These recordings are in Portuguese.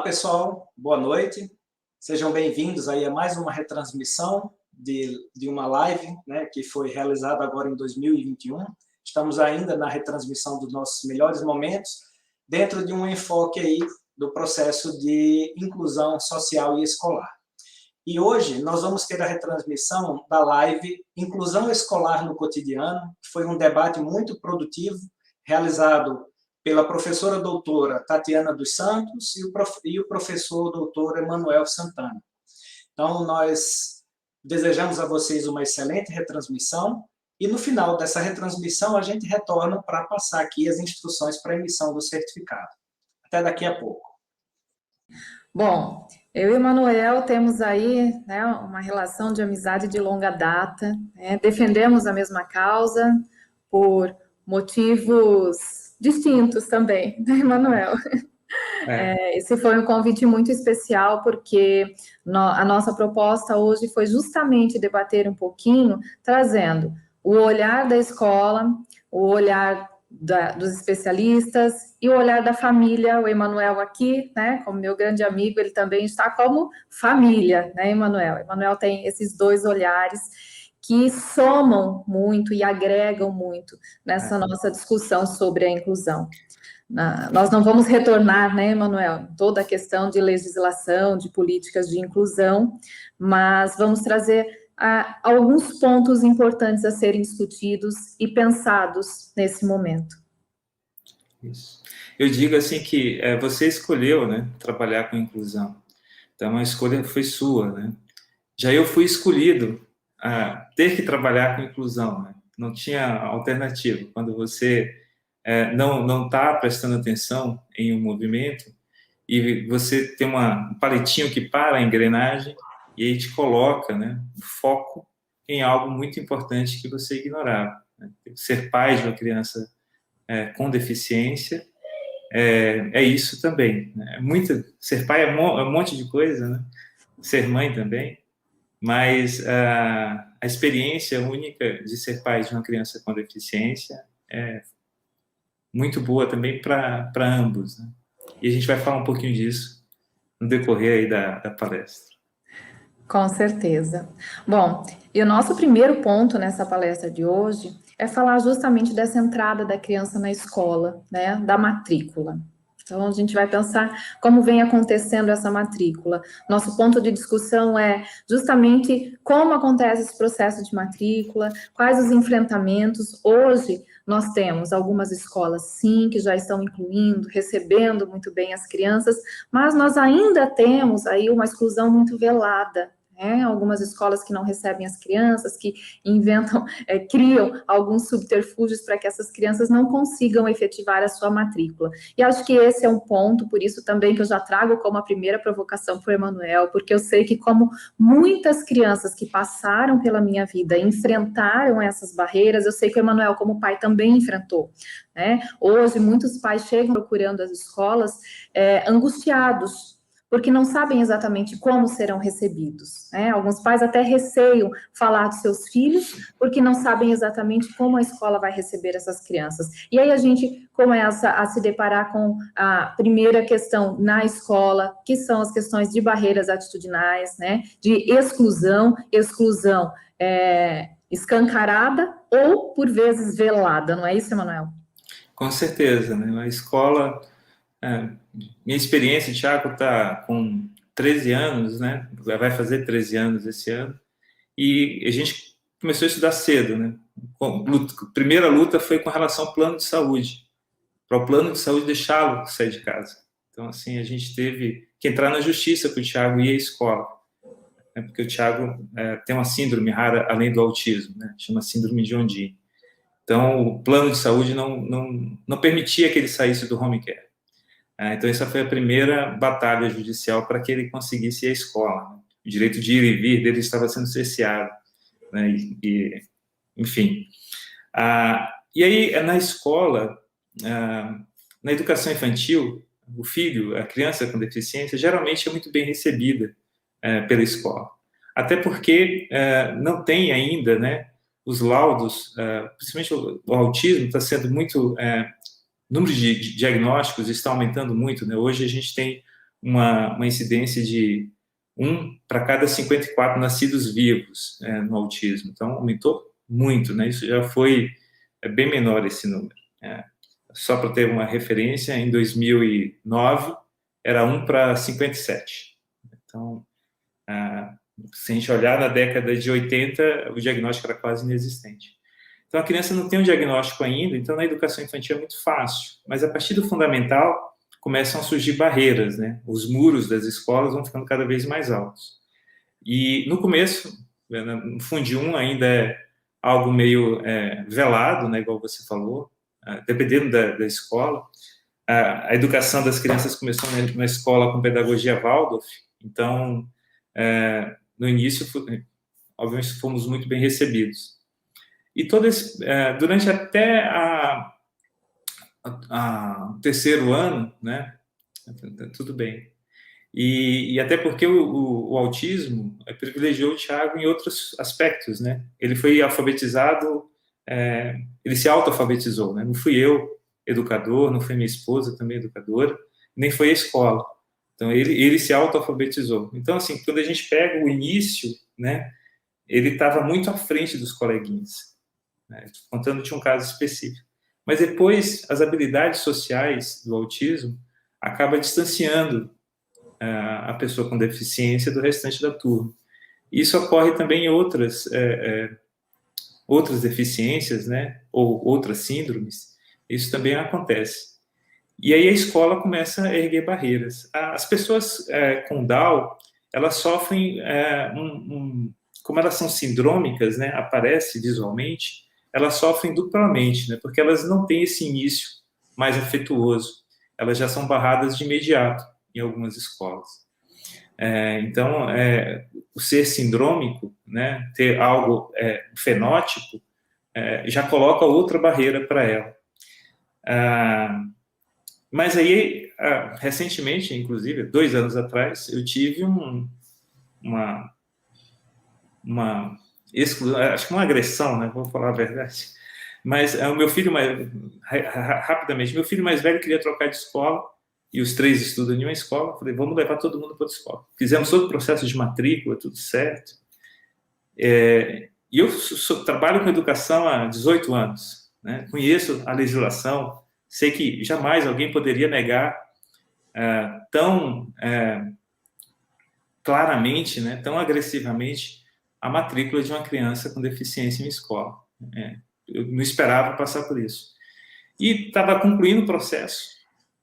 Pessoal, boa noite. Sejam bem-vindos aí a mais uma retransmissão de uma live, né, que foi realizada agora em 2021. Estamos ainda na retransmissão dos nossos melhores momentos, dentro de um enfoque aí do processo de inclusão social e escolar. E hoje nós vamos ter a retransmissão da live Inclusão Escolar no Cotidiano, que foi um debate muito produtivo, realizado pela professora doutora Tatiana dos Santos e o professor doutor Emanuel Santana. Então, nós desejamos a vocês uma excelente retransmissão e, no final dessa retransmissão, a gente retorna para passar aqui as instruções para a emissão do certificado. Até daqui a pouco. Bom, eu e o Emanuel temos aí, né, uma relação de amizade de longa data, né? Defendemos a mesma causa por motivos distintos também, né, Emanuel? Esse foi um convite muito especial, porque a nossa proposta hoje foi justamente debater um pouquinho, trazendo o olhar da escola, o olhar dos especialistas e o olhar da família. O Emanuel aqui, né, como meu grande amigo, ele também está como família, né, Emanuel? Emanuel tem esses dois olhares que somam muito e agregam muito nessa nossa discussão sobre a inclusão. Nós não vamos retornar, né, Emanuel, toda a questão de legislação, de políticas de inclusão, mas vamos trazer alguns pontos importantes a serem discutidos e pensados nesse momento. Isso. Eu digo assim que você escolheu, né, trabalhar com inclusão, então a escolha foi sua, né? Já eu fui escolhido a ter que trabalhar com inclusão, né? Não tinha alternativa. Quando você não está prestando atenção em um movimento e você tem um palitinho que para a engrenagem e aí te coloca, né, o foco em algo muito importante que você ignorava, né? Ser pai de uma criança com deficiência é isso também, né? Ser pai é um monte de coisa, né? Ser mãe também, mas a experiência única de ser pai de uma criança com deficiência é muito boa também para ambos, né? E a gente vai falar um pouquinho disso no decorrer aí da palestra. Com certeza. Bom, e o nosso primeiro ponto nessa palestra de hoje é falar justamente dessa entrada da criança na escola, né, da matrícula. Então, a gente vai pensar como vem acontecendo essa matrícula. Nosso ponto de discussão é justamente como acontece esse processo de matrícula, quais os enfrentamentos. Hoje, nós temos algumas escolas, sim, que já estão incluindo, recebendo muito bem as crianças, mas nós ainda temos aí uma exclusão muito velada, né? Algumas escolas que não recebem as crianças, que inventam, criam alguns subterfúgios para que essas crianças não consigam efetivar a sua matrícula. E acho que esse é um ponto, por isso também que eu já trago como a primeira provocação para o Emanuel, porque eu sei que como muitas crianças que passaram pela minha vida enfrentaram essas barreiras, eu sei que o Emanuel, como pai, também enfrentou, né? Hoje, muitos pais chegam procurando as escolas angustiados, porque não sabem exatamente como serão recebidos, né? Alguns pais até receiam falar dos seus filhos, porque não sabem exatamente como a escola vai receber essas crianças. E aí a gente começa a se deparar com a primeira questão na escola, que são as questões de barreiras atitudinais, né? De exclusão escancarada ou, por vezes, velada, não é isso, Emanuel? Com certeza, né? A escola... minha experiência, o Thiago está com 13 anos, né? Vai fazer 13 anos esse ano, e a gente começou a estudar cedo, né? A primeira luta foi com relação ao plano de saúde, para o plano de saúde deixá-lo sair de casa. Então, assim, a gente teve que entrar na justiça para o Thiago ir à escola, né? Porque o Thiago tem uma síndrome rara, além do autismo, né? Chama síndrome de Ondine. Então, o plano de saúde não permitia que ele saísse do home care. Então, essa foi a primeira batalha judicial para que ele conseguisse ir à escola, né? O direito de ir e vir dele estava sendo cerceado, né? Enfim. E aí, na escola, na educação infantil, o filho, a criança com deficiência, geralmente é muito bem recebida pela escola. Até porque não tem ainda, né, os laudos, principalmente o autismo está sendo muito... o número de diagnósticos está aumentando muito, né? Hoje a gente tem uma incidência de 1 para cada 54 nascidos vivos no autismo. Então, aumentou muito, né? Isso já foi bem menor esse número. Só para ter uma referência, em 2009 era 1 para 57. Então, se a gente olhar na década de 80, o diagnóstico era quase inexistente. Então, a criança não tem um diagnóstico ainda, então na educação infantil é muito fácil. Mas a partir do fundamental, começam a surgir barreiras, né? Os muros das escolas vão ficando cada vez mais altos. E no começo, no Fundi 1 ainda é algo meio velado, né? Igual você falou, dependendo da escola. A educação das crianças começou na escola com pedagogia Waldorf, então, no início, obviamente, fomos muito bem recebidos. E durante até o terceiro ano, né, tudo bem. E até porque o autismo privilegiou o Thiago em outros aspectos, né? Ele foi alfabetizado, ele se auto-alfabetizou, né? Não fui eu, educador, não foi minha esposa, também educadora, nem foi a escola. Então, ele se auto-alfabetizou. Então, assim, quando a gente pega o início, né, ele estava muito à frente dos coleguinhas, né? Contando de um caso específico. Mas depois, as habilidades sociais do autismo acabam distanciando a pessoa com deficiência do restante da turma. Isso ocorre também em outras deficiências, né, ou outras síndromes. Isso também acontece. E aí a escola começa a erguer barreiras. As pessoas com Down, elas sofrem, como elas são sindrômicas, né, aparece visualmente, elas sofrem duplamente, né, porque elas não têm esse início mais afetuoso. Elas já são barradas de imediato em algumas escolas. Então, o ser sindrômico, né, ter algo, fenótipo, já coloca outra barreira para ela. Mas aí, recentemente, inclusive, 2 anos atrás, eu tive acho que uma agressão, né, vou falar a verdade. Mas o meu filho rapidamente, meu filho mais velho queria trocar de escola, e os 3 estudam em uma escola. Falei, vamos levar todo mundo para outra escola. Fizemos todo o processo de matrícula, tudo certo. E eu trabalho com educação há 18 anos, né? Conheço a legislação, sei que jamais alguém poderia negar tão claramente, né, tão agressivamente, a matrícula de uma criança com deficiência em escola. Eu não esperava passar por isso. E estava concluindo o processo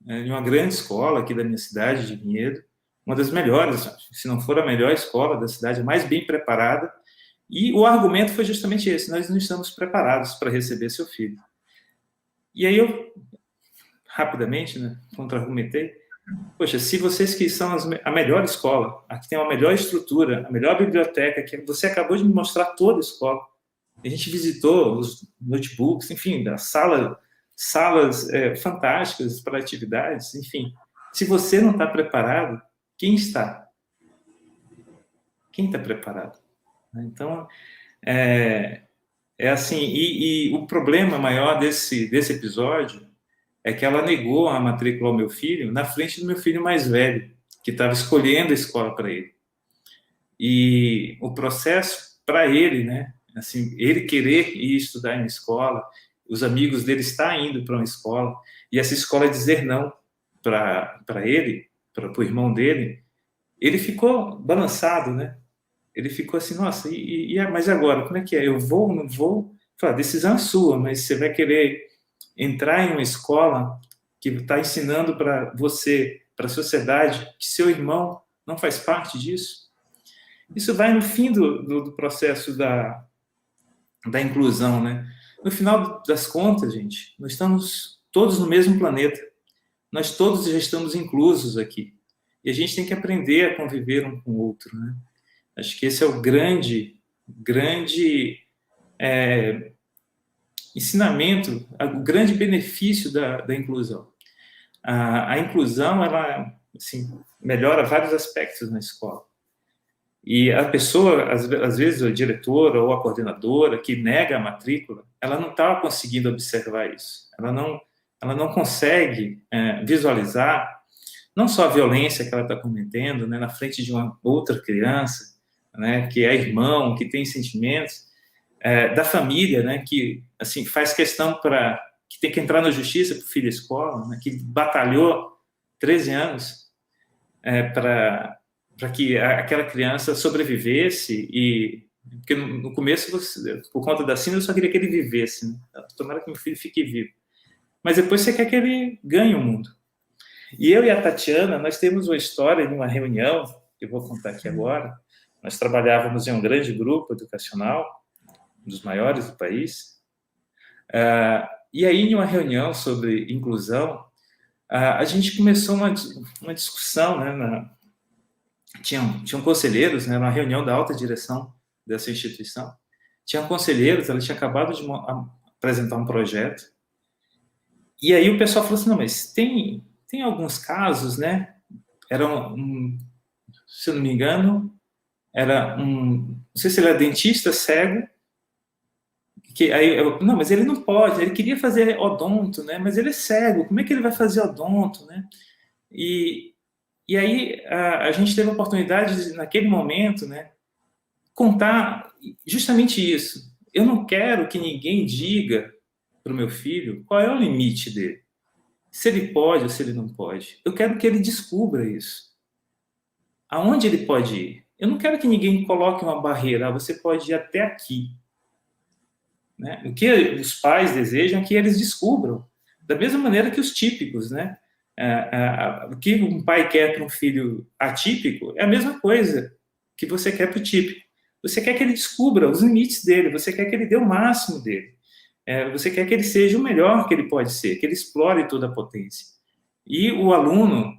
em uma grande escola aqui da minha cidade, de Vinhedo, uma das melhores, se não for a melhor escola da cidade, a mais bem preparada, e o argumento foi justamente esse: nós não estamos preparados para receber seu filho. E aí eu, rapidamente, né, contra-argumentei: poxa, se vocês que são a melhor escola, a que tem a melhor estrutura, a melhor biblioteca, que você acabou de me mostrar toda a escola, a gente visitou os notebooks, enfim, salas fantásticas para atividades, enfim. Se você não está preparado, quem está? Quem está preparado? Então, assim, e o problema maior desse episódio é que ela negou a matrícula ao meu filho na frente do meu filho mais velho, que estava escolhendo a escola para ele. E o processo para ele, né, assim, ele querer ir estudar em uma escola, os amigos dele estão indo para uma escola, e essa escola dizer não para ele, para o irmão dele, ele ficou balançado, né? Ele ficou assim, nossa, mas agora, como é que é? Eu vou, não vou? Falei, a decisão é sua, mas você vai querer entrar em uma escola que está ensinando para você, para a sociedade, que seu irmão não faz parte disso? Isso vai no fim do processo da inclusão, né? No final das contas, gente, nós estamos todos no mesmo planeta. Nós todos já estamos inclusos aqui. E a gente tem que aprender a conviver um com o outro, né? Acho que esse é o grande ensinamento, o grande benefício da inclusão. A inclusão, ela, assim, melhora vários aspectos na escola. E a pessoa, às vezes, a diretora ou a coordenadora que nega a matrícula, ela não está conseguindo observar isso. Ela não consegue visualizar não só a violência que ela está cometendo, né, na frente de uma outra criança, né, que é irmão, que tem sentimentos, da família, né, que assim faz questão que tem que entrar na justiça para o filho à escola, né, que batalhou 13 anos para que aquela criança sobrevivesse e porque no começo, por conta da síndrome, eu só queria que ele vivesse, né? Tomara que meu filho fique vivo. Mas depois você quer que ele ganhe o mundo. E eu e a Tatiana, nós temos uma história de uma reunião, que eu vou contar aqui agora. Nós trabalhávamos em um grande grupo educacional, um dos maiores do país. E aí, em uma reunião sobre inclusão, a gente começou uma discussão, né? Tinham conselheiros, né? Uma reunião da alta direção dessa instituição. Tinham conselheiros, ela tinha acabado de apresentar um projeto. E aí o pessoal falou assim, não, mas tem alguns casos, né? Se eu não me engano, não sei se ele era dentista cego, não, mas ele não pode, ele queria fazer odonto, né? Mas ele é cego, como é que ele vai fazer odonto, né? E aí a gente teve a oportunidade de, naquele momento, né, contar justamente isso. Eu não quero que ninguém diga para o meu filho qual é o limite dele. Se ele pode ou se ele não pode. Eu quero que ele descubra isso. Aonde ele pode ir. Eu não quero que ninguém coloque uma barreira. Você pode ir até aqui. Né? O que os pais desejam é que eles descubram. Da mesma maneira que os típicos, né? O que um pai quer para um filho atípico é a mesma coisa que você quer para o típico. Você quer que ele descubra os limites dele, você quer que ele dê o máximo dele. Você quer que ele seja o melhor que ele pode ser, que ele explore toda a potência. E o aluno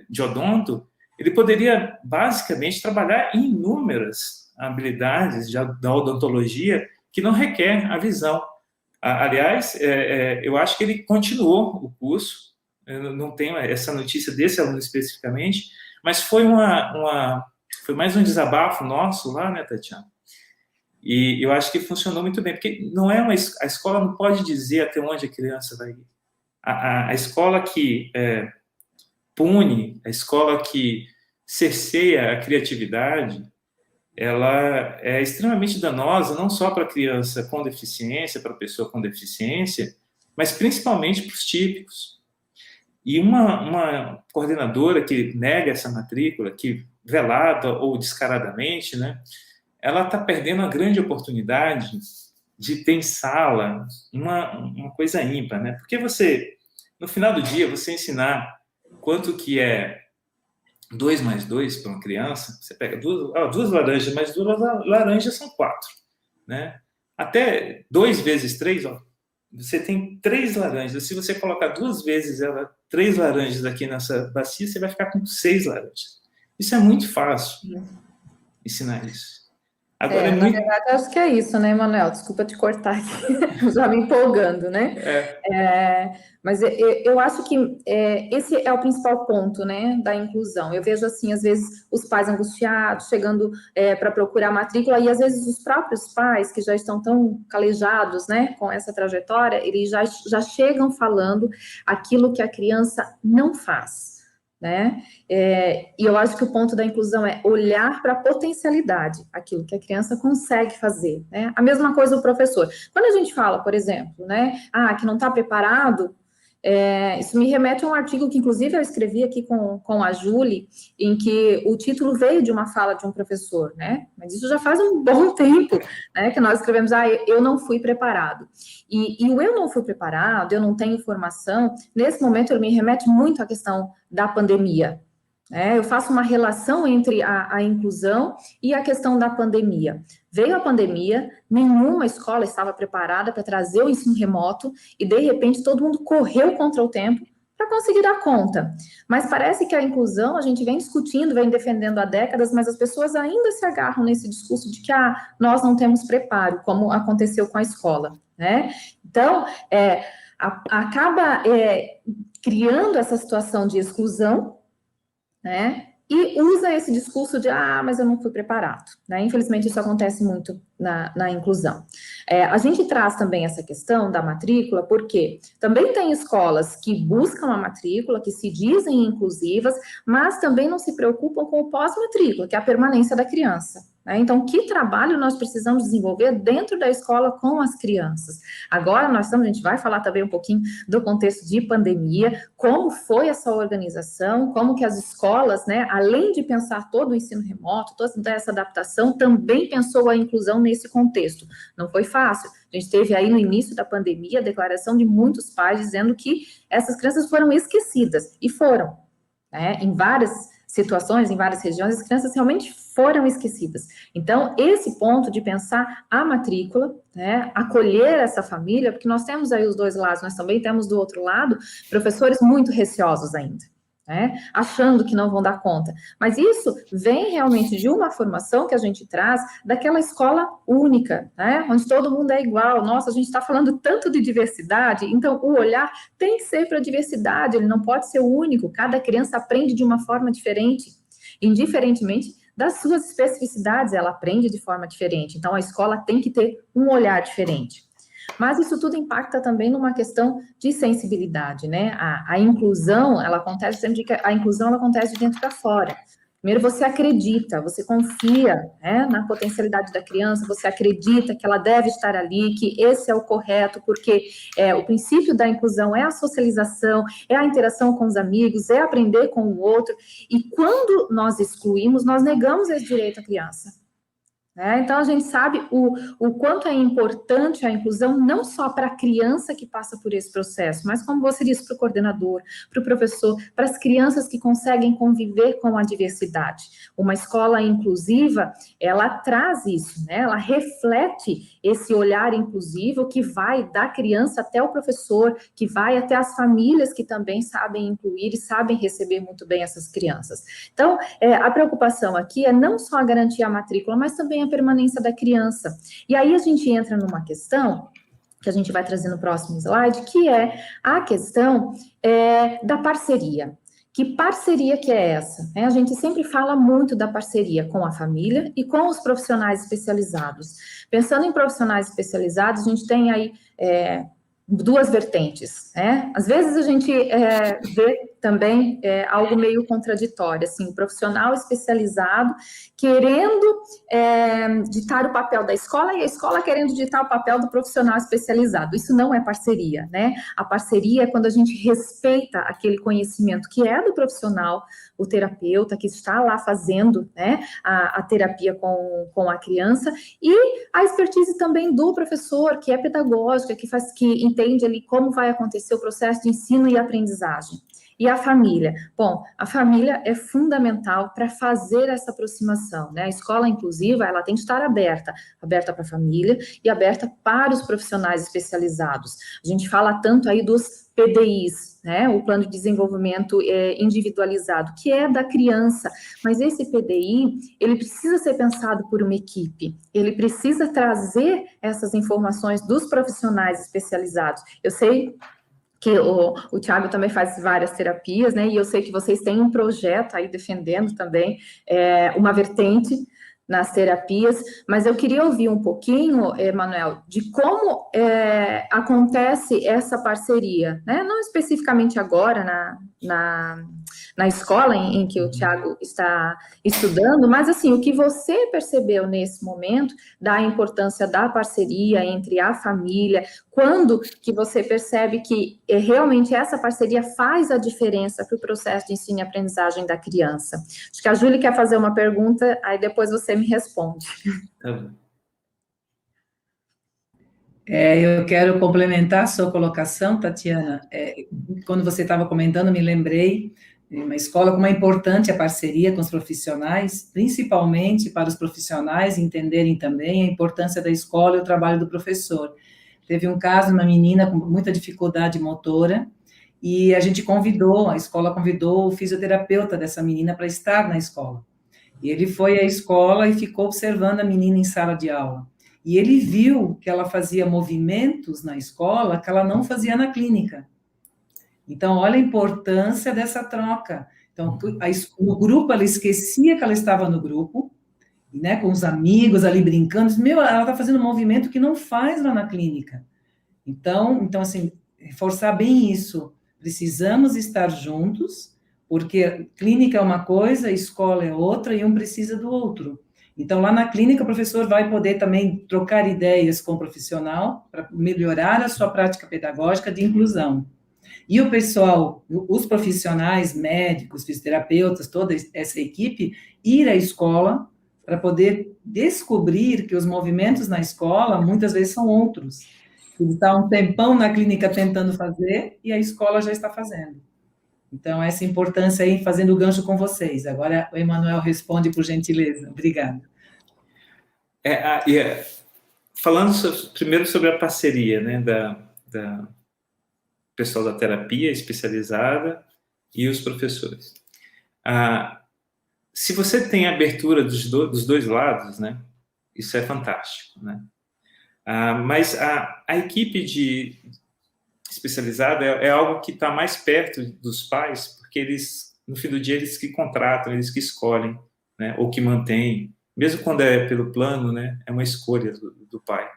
de odonto, ele poderia basicamente trabalhar em inúmeras habilidades da odontologia que não requer a visão. Aliás, eu acho que ele continuou o curso, eu não tenho essa notícia desse aluno especificamente, mas foi mais um desabafo nosso lá, né, Tatiana? E eu acho que funcionou muito bem, porque a escola não pode dizer até onde a criança vai ir. A escola que pune, a escola que cerceia a criatividade, ela é extremamente danosa, não só para a criança com deficiência, para a pessoa com deficiência, mas principalmente para os típicos. E uma coordenadora que nega essa matrícula, que velada ou descaradamente, né, ela está perdendo a grande oportunidade de ter em sala uma coisa ímpar, né? Porque no final do dia, você ensinar quanto que é 2 mais 2 para uma criança, você pega duas laranjas, mas 2 laranjas são 4, né? Até 2 vezes 3, você tem 3 laranjas. Se você colocar 2 vezes 3 laranjas aqui nessa bacia, você vai ficar com 6 laranjas. Isso é muito fácil, ensinar isso. Agora na verdade, acho que é isso, né, Manuel? Desculpa te cortar aqui, já me empolgando, né? Mas eu acho que esse é o principal ponto, né, da inclusão. Eu vejo, assim, às vezes, os pais angustiados, chegando para procurar matrícula, e às vezes os próprios pais, que já estão tão calejados, né, com essa trajetória, eles já chegam falando aquilo que a criança não faz. Né? E eu acho que o ponto da inclusão é olhar para a potencialidade, aquilo que a criança consegue fazer, né? A mesma coisa o professor. Quando a gente fala, por exemplo, né, que não está preparado, isso me remete a um artigo que, inclusive, eu escrevi aqui com a Júlia, em que o título veio de uma fala de um professor, né? Mas isso já faz um bom tempo, né, que nós escrevemos, eu não fui preparado. E o eu não fui preparado, eu não tenho formação, nesse momento ele me remete muito à questão da pandemia. Eu faço uma relação entre a inclusão e a questão da pandemia. Veio a pandemia, nenhuma escola estava preparada para trazer o ensino remoto e, de repente, todo mundo correu contra o tempo para conseguir dar conta. Mas parece que a inclusão, a gente vem discutindo, vem defendendo há décadas, mas as pessoas ainda se agarram nesse discurso de que nós não temos preparo, como aconteceu com a escola, né? Então, acaba criando essa situação de exclusão, né? E usa esse discurso de, mas eu não fui preparado, né? Infelizmente, isso acontece muito na inclusão. A gente traz também essa questão da matrícula, porque também tem escolas que buscam a matrícula, que se dizem inclusivas, mas também não se preocupam com o pós-matrícula, que é a permanência da criança. Então, que trabalho nós precisamos desenvolver dentro da escola com as crianças? Agora, a gente vai falar também um pouquinho do contexto de pandemia, como foi essa organização, como que as escolas, né, além de pensar todo o ensino remoto, toda essa adaptação, também pensou a inclusão nesse contexto. Não foi fácil. A gente teve aí no início da pandemia a declaração de muitos pais dizendo que essas crianças foram esquecidas, e foram, né, em várias situações, em várias regiões, as crianças realmente foram esquecidas. Então, esse ponto de pensar a matrícula, né, acolher essa família, porque nós temos aí os dois lados, nós também temos do outro lado professores muito receosos ainda, né, achando que não vão dar conta. Mas isso vem realmente de uma formação que a gente traz daquela escola única, né, onde todo mundo é igual. Nossa, a gente está falando tanto de diversidade, então o olhar tem que ser para a diversidade, ele não pode ser o único, cada criança aprende de uma forma diferente, indiferentemente das suas especificidades, ela aprende de forma diferente, então a escola tem que ter um olhar diferente. Mas isso tudo impacta também numa questão de sensibilidade, né? A inclusão, ela acontece sempre a inclusão ela acontece de dentro para fora. Primeiro, você acredita, você confia, né, na potencialidade da criança, você acredita que ela deve estar ali, que esse é o correto, porque o princípio da inclusão é a socialização, é a interação com os amigos, é aprender com o outro, e quando nós excluímos, nós negamos esse direito à criança. Então, a gente sabe o quanto é importante a inclusão, não só para a criança que passa por esse processo, mas, como você disse, para o coordenador, para o professor, para as crianças que conseguem conviver com a diversidade. Uma escola inclusiva, ela traz isso, né? Ela reflete esse olhar inclusivo que vai da criança até o professor, que vai até as famílias que também sabem incluir e sabem receber muito bem essas crianças. Então, a preocupação aqui é não só garantir a matrícula, mas também a permanência da criança. E aí a gente entra numa questão que a gente vai trazer no próximo slide, que é a questão da parceria. Que parceria que é essa? A gente sempre fala muito da parceria com a família e com os profissionais especializados. Pensando em profissionais especializados, a gente tem aí duas vertentes, né? Às vezes a gente vê também algo meio contraditório, assim, o profissional especializado querendo ditar o papel da escola e a escola querendo ditar o papel do profissional especializado. Isso não é parceria, né? A parceria é quando a gente respeita aquele conhecimento que é do profissional, o terapeuta que está lá fazendo, né, a terapia com a criança, e a expertise também do professor, que é pedagógica, que entende ali como vai acontecer o processo de ensino e aprendizagem. E a família? Bom, a família é fundamental para fazer essa aproximação, né? A escola inclusiva, ela tem que estar aberta para a família e aberta para os profissionais especializados. A gente fala tanto aí dos PDIs, né? O Plano de Desenvolvimento Individualizado, que é da criança, mas esse PDI, ele precisa ser pensado por uma equipe, ele precisa trazer essas informações dos profissionais especializados. Eu sei que o Thiago também faz várias terapias, né, e eu sei que vocês têm um projeto aí defendendo também uma vertente nas terapias, mas eu queria ouvir um pouquinho, Manuel, de como acontece essa parceria, né, não especificamente agora na escola em que o Thiago está estudando, mas assim, o que você percebeu nesse momento da importância da parceria entre a família, quando que você percebe que realmente essa parceria faz a diferença para o processo de ensino e aprendizagem da criança? Acho que a Júlia quer fazer uma pergunta, aí depois você me responde. Tá bom. Eu quero complementar a sua colocação, Tatiana. Quando você estava comentando, me lembrei de uma escola como é importante a parceria com os profissionais, principalmente para os profissionais entenderem também a importância da escola e o trabalho do professor. Teve um caso de uma menina com muita dificuldade motora, e a escola convidou o fisioterapeuta dessa menina para estar na escola. E ele foi à escola e ficou observando a menina em sala de aula. E ele viu que ela fazia movimentos na escola que ela não fazia na clínica. Então, olha a importância dessa troca. Então, no grupo, ela esquecia que ela estava no grupo, né, com os amigos ali brincando, meu, ela está fazendo um movimento que não faz lá na clínica. Então, assim, reforçar bem isso. Precisamos estar juntos, porque clínica é uma coisa, escola é outra, e um precisa do outro. Então, lá na clínica, o professor vai poder também trocar ideias com o profissional para melhorar a sua prática pedagógica de inclusão. E o pessoal, os profissionais, médicos, fisioterapeutas, toda essa equipe, ir à escola para poder descobrir que os movimentos na escola, muitas vezes, são outros. Ele está um tempão na clínica tentando fazer e a escola já está fazendo. Então, essa importância aí, fazendo o gancho com vocês. Agora, o Emanuel responde, por gentileza. Obrigada. Falando primeiro sobre a parceria, né, da pessoal da terapia especializada e os professores. Se você tem abertura dos dois lados, né, isso é fantástico, né? Mas a equipe especializada é algo que está mais perto dos pais, porque eles, no fim do dia, eles que contratam, eles que escolhem, né, ou que mantêm, mesmo quando é pelo plano, né, é uma escolha do pai.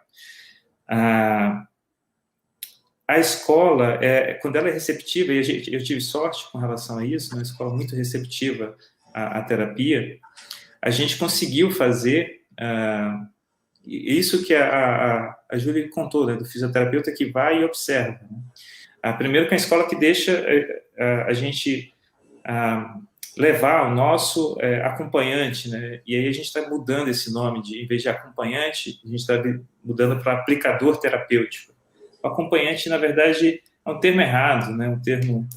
A escola, quando ela é receptiva, e eu tive sorte com relação a isso, uma escola muito receptiva à terapia, a gente conseguiu fazer isso que a Júlia contou, né, do fisioterapeuta que vai e observa. Né? Primeiro, que é a escola que deixa a gente levar o nosso acompanhante, né? E aí a gente está mudando esse nome, em vez de acompanhante, a gente está mudando para aplicador terapêutico. O acompanhante, na verdade, é um termo errado, né? Um termo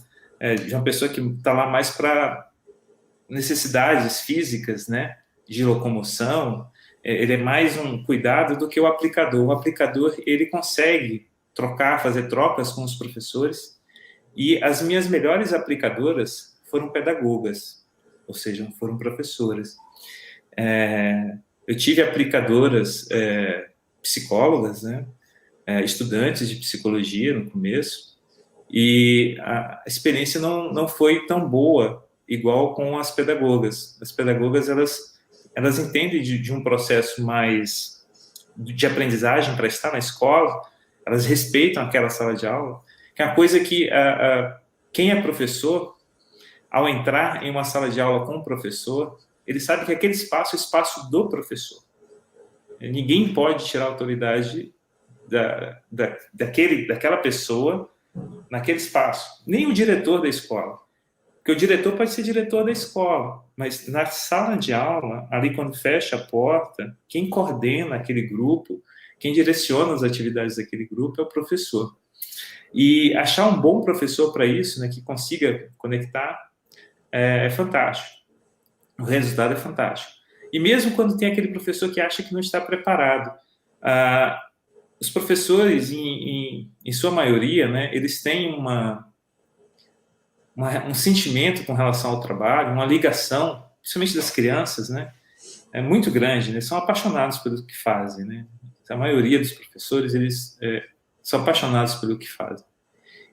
de uma pessoa que está lá mais para necessidades físicas, né? De locomoção. Ele é mais um cuidado do que o aplicador. O aplicador, ele consegue fazer trocas com os professores, e as minhas melhores aplicadoras foram pedagogas, ou seja, foram professoras. Eu tive aplicadoras psicólogas, né? Estudantes de psicologia no começo, e a experiência não foi tão boa igual com as pedagogas. As pedagogas, elas entendem de um processo mais de aprendizagem para estar na escola, elas respeitam aquela sala de aula, que é uma coisa que quem é professor, ao entrar em uma sala de aula com o professor, ele sabe que aquele espaço é o espaço do professor. Ninguém pode tirar a autoridade daquela pessoa naquele espaço, nem o diretor da escola. Porque o diretor pode ser diretor da escola, mas na sala de aula, ali quando fecha a porta, quem coordena aquele grupo, quem direciona as atividades daquele grupo é o professor. E achar um bom professor para isso, né, que consiga conectar, é fantástico. O resultado é fantástico. E mesmo quando tem aquele professor que acha que não está preparado, os professores, em sua maioria, né, eles têm um sentimento com relação ao trabalho, uma ligação, principalmente das crianças, né, é muito grande, né, são apaixonados pelo que fazem, né, a maioria dos professores, eles são apaixonados pelo que fazem.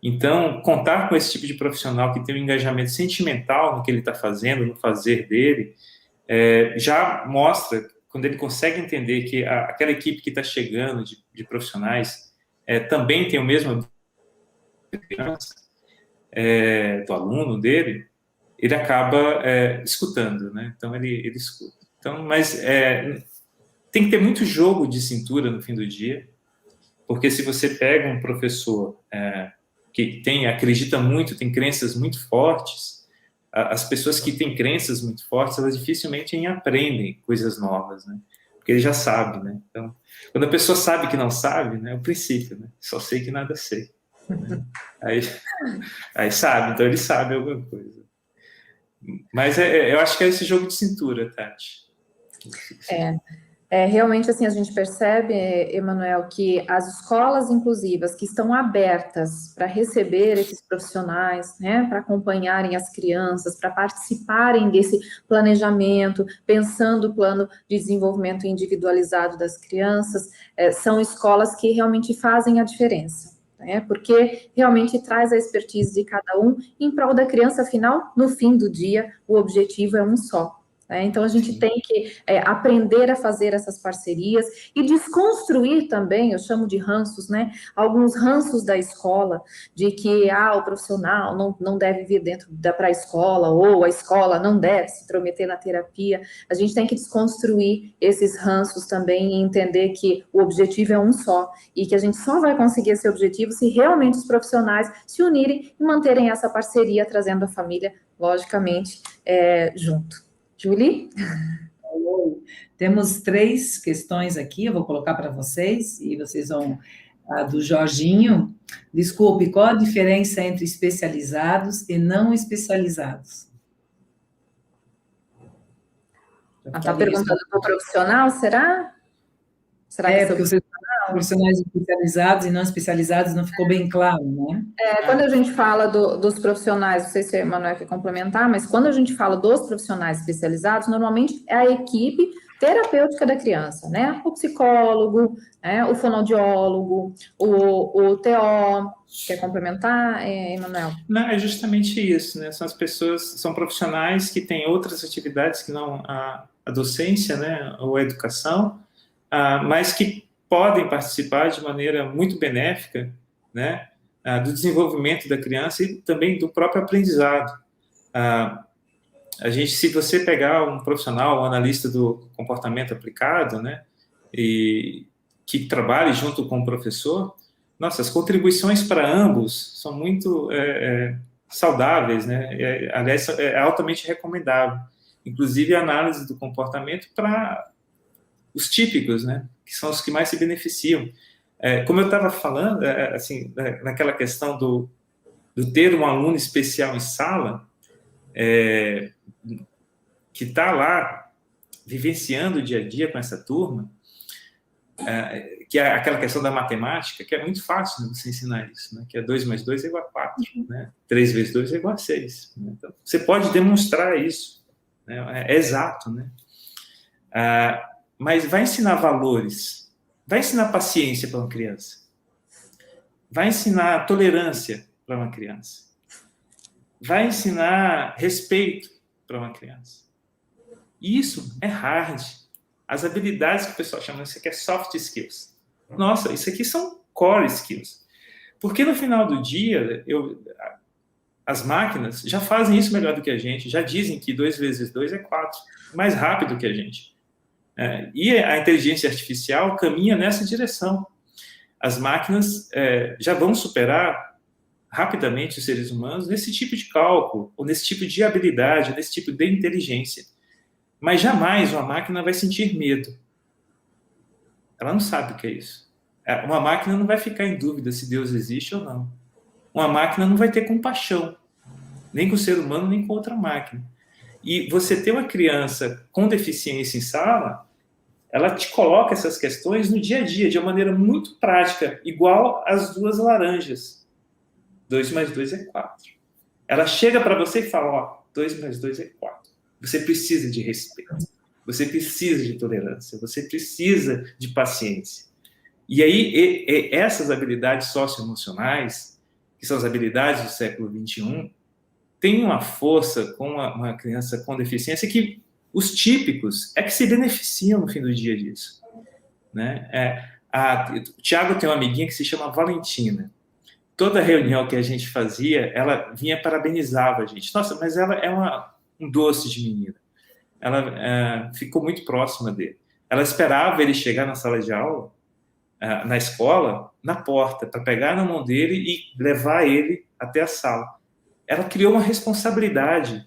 Então, contar com esse tipo de profissional que tem um engajamento sentimental no que ele está fazendo, no fazer dele, já mostra, quando ele consegue entender que aquela equipe que está chegando de profissionais também tem o mesmo do aluno dele, ele acaba escutando, né? Então, ele escuta. Então, mas tem que ter muito jogo de cintura no fim do dia, porque se você pega um professor que acredita muito, tem crenças muito fortes, as pessoas que têm crenças muito fortes, elas dificilmente aprendem coisas novas, né? Porque ele já sabe, né? Então, quando a pessoa sabe que não sabe, né, é o princípio, né? Só sei que nada sei. Né? Aí sabe, então ele sabe alguma coisa. Mas eu acho que é esse jogo de cintura, Tati. Realmente, assim, a gente percebe, Emanuel, que as escolas inclusivas que estão abertas para receber esses profissionais, né, para acompanharem as crianças, para participarem desse planejamento, pensando o plano de desenvolvimento individualizado das crianças, são escolas que realmente fazem a diferença, né, porque realmente traz a expertise de cada um em prol da criança, afinal, no fim do dia, o objetivo é um só. né? Então, a gente tem que aprender a fazer essas parcerias e desconstruir também, eu chamo de ranços, né? Alguns ranços da escola, de que o profissional não deve vir para a escola, ou a escola não deve se intrometer na terapia. A gente tem que desconstruir esses ranços também e entender que o objetivo é um só, e que a gente só vai conseguir esse objetivo se realmente os profissionais se unirem e manterem essa parceria, trazendo a família, logicamente, junto. Julie? Temos 3 questões aqui, eu vou colocar para vocês, e vocês vão... A do Jorginho, desculpe, qual a diferença entre especializados e não especializados? Ela está perguntando para o profissional, será? Será que porque vocês falaram profissionais especializados e não especializados, não ficou bem claro, né? Quando a gente fala dos profissionais, não sei se a Emanuel quer complementar, mas quando a gente fala dos profissionais especializados, normalmente é a equipe terapêutica da criança, né? O psicólogo, né? O fonoaudiólogo, o TO. Quer complementar, Emanuel? Não, é justamente isso, né? São as pessoas, são profissionais que têm outras atividades que não a docência, né? Ou a educação, mas que podem participar de maneira muito benéfica, né? Do desenvolvimento da criança e também do próprio aprendizado. Se você pegar um profissional, um analista do comportamento aplicado, né, e que trabalhe junto com o professor, nossa, as contribuições para ambos são muito saudáveis, né? Aliás, é altamente recomendável. Inclusive, a análise do comportamento para os típicos, né, que são os que mais se beneficiam. Como eu estava falando, assim, naquela questão do ter um aluno especial em sala, que está lá vivenciando o dia a dia com essa turma, que é aquela questão da matemática, que é muito fácil, né, você ensinar isso, né, que 2 mais 2 é igual a 4, né, 3 vezes 2 é igual a 6. Né, então, você pode demonstrar isso, né, é exato, né, mas vai ensinar valores, vai ensinar paciência para uma criança, vai ensinar tolerância para uma criança, vai ensinar respeito para uma criança. Isso é hard. As habilidades que o pessoal chama, isso aqui é soft skills. Nossa, isso aqui são core skills. Porque no final do dia, as máquinas já fazem isso melhor do que a gente, já dizem que 2 vezes 2 é 4, mais rápido que a gente. E a inteligência artificial caminha nessa direção. As máquinas já vão superar rapidamente os seres humanos nesse tipo de cálculo, ou nesse tipo de habilidade, nesse tipo de inteligência. Mas jamais uma máquina vai sentir medo. Ela não sabe o que é isso. Uma máquina não vai ficar em dúvida se Deus existe ou não. Uma máquina não vai ter compaixão, nem com o ser humano, nem com outra máquina. E você ter uma criança com deficiência em sala, ela te coloca essas questões no dia a dia, de uma maneira muito prática, igual as 2 laranjas. 2 mais 2 é 4. Ela chega para você e fala, 2 mais 2 é 4. Você precisa de respeito, você precisa de tolerância, você precisa de paciência. E aí, essas habilidades socioemocionais, que são as habilidades do século XXI, têm uma força com uma criança com deficiência que os típicos é que se beneficiam no fim do dia disso. Né? O Tiago tem uma amiguinha que se chama Valentina. Toda reunião que a gente fazia, ela vinha parabenizava a gente. Nossa, mas ela é um doce de menina. Ela ficou muito próxima dele. Ela esperava ele chegar na sala de aula, na escola, na porta, para pegar na mão dele e levar ele até a sala. Ela criou uma responsabilidade.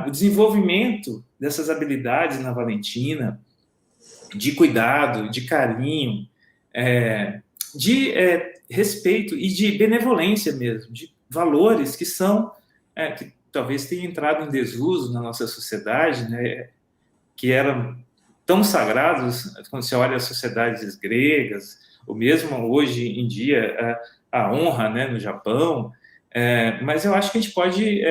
O desenvolvimento dessas habilidades na Valentina, de cuidado, de carinho, de respeito e de benevolência mesmo, de valores que são... que talvez tenha entrado em desuso na nossa sociedade, né, que eram tão sagrados quando você olha as sociedades gregas, ou mesmo hoje em dia a honra, né, no Japão, mas eu acho que a gente pode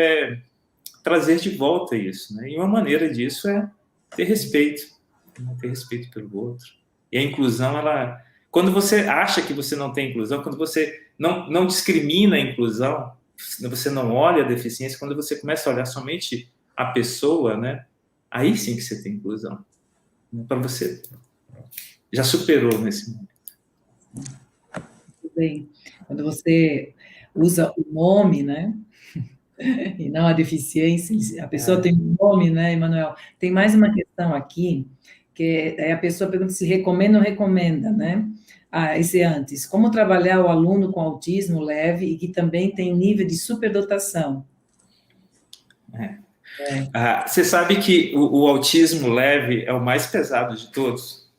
trazer de volta isso, né, e uma maneira disso é ter respeito pelo outro. E a inclusão, quando você acha que você não tem inclusão, quando você não discrimina a inclusão, você não olha a deficiência, quando você começa a olhar somente a pessoa, né, aí sim que você tem inclusão. Para você, já superou nesse momento. Muito bem. Quando você usa o nome, né? E não a deficiência, a pessoa tem um nome, né, Emanuel? Tem mais uma questão aqui, que é a pessoa pergunta se recomenda ou recomenda, né? Ah, esse é antes. Como trabalhar o aluno com autismo leve e que também tem nível de superdotação? Você sabe que o autismo leve é o mais pesado de todos?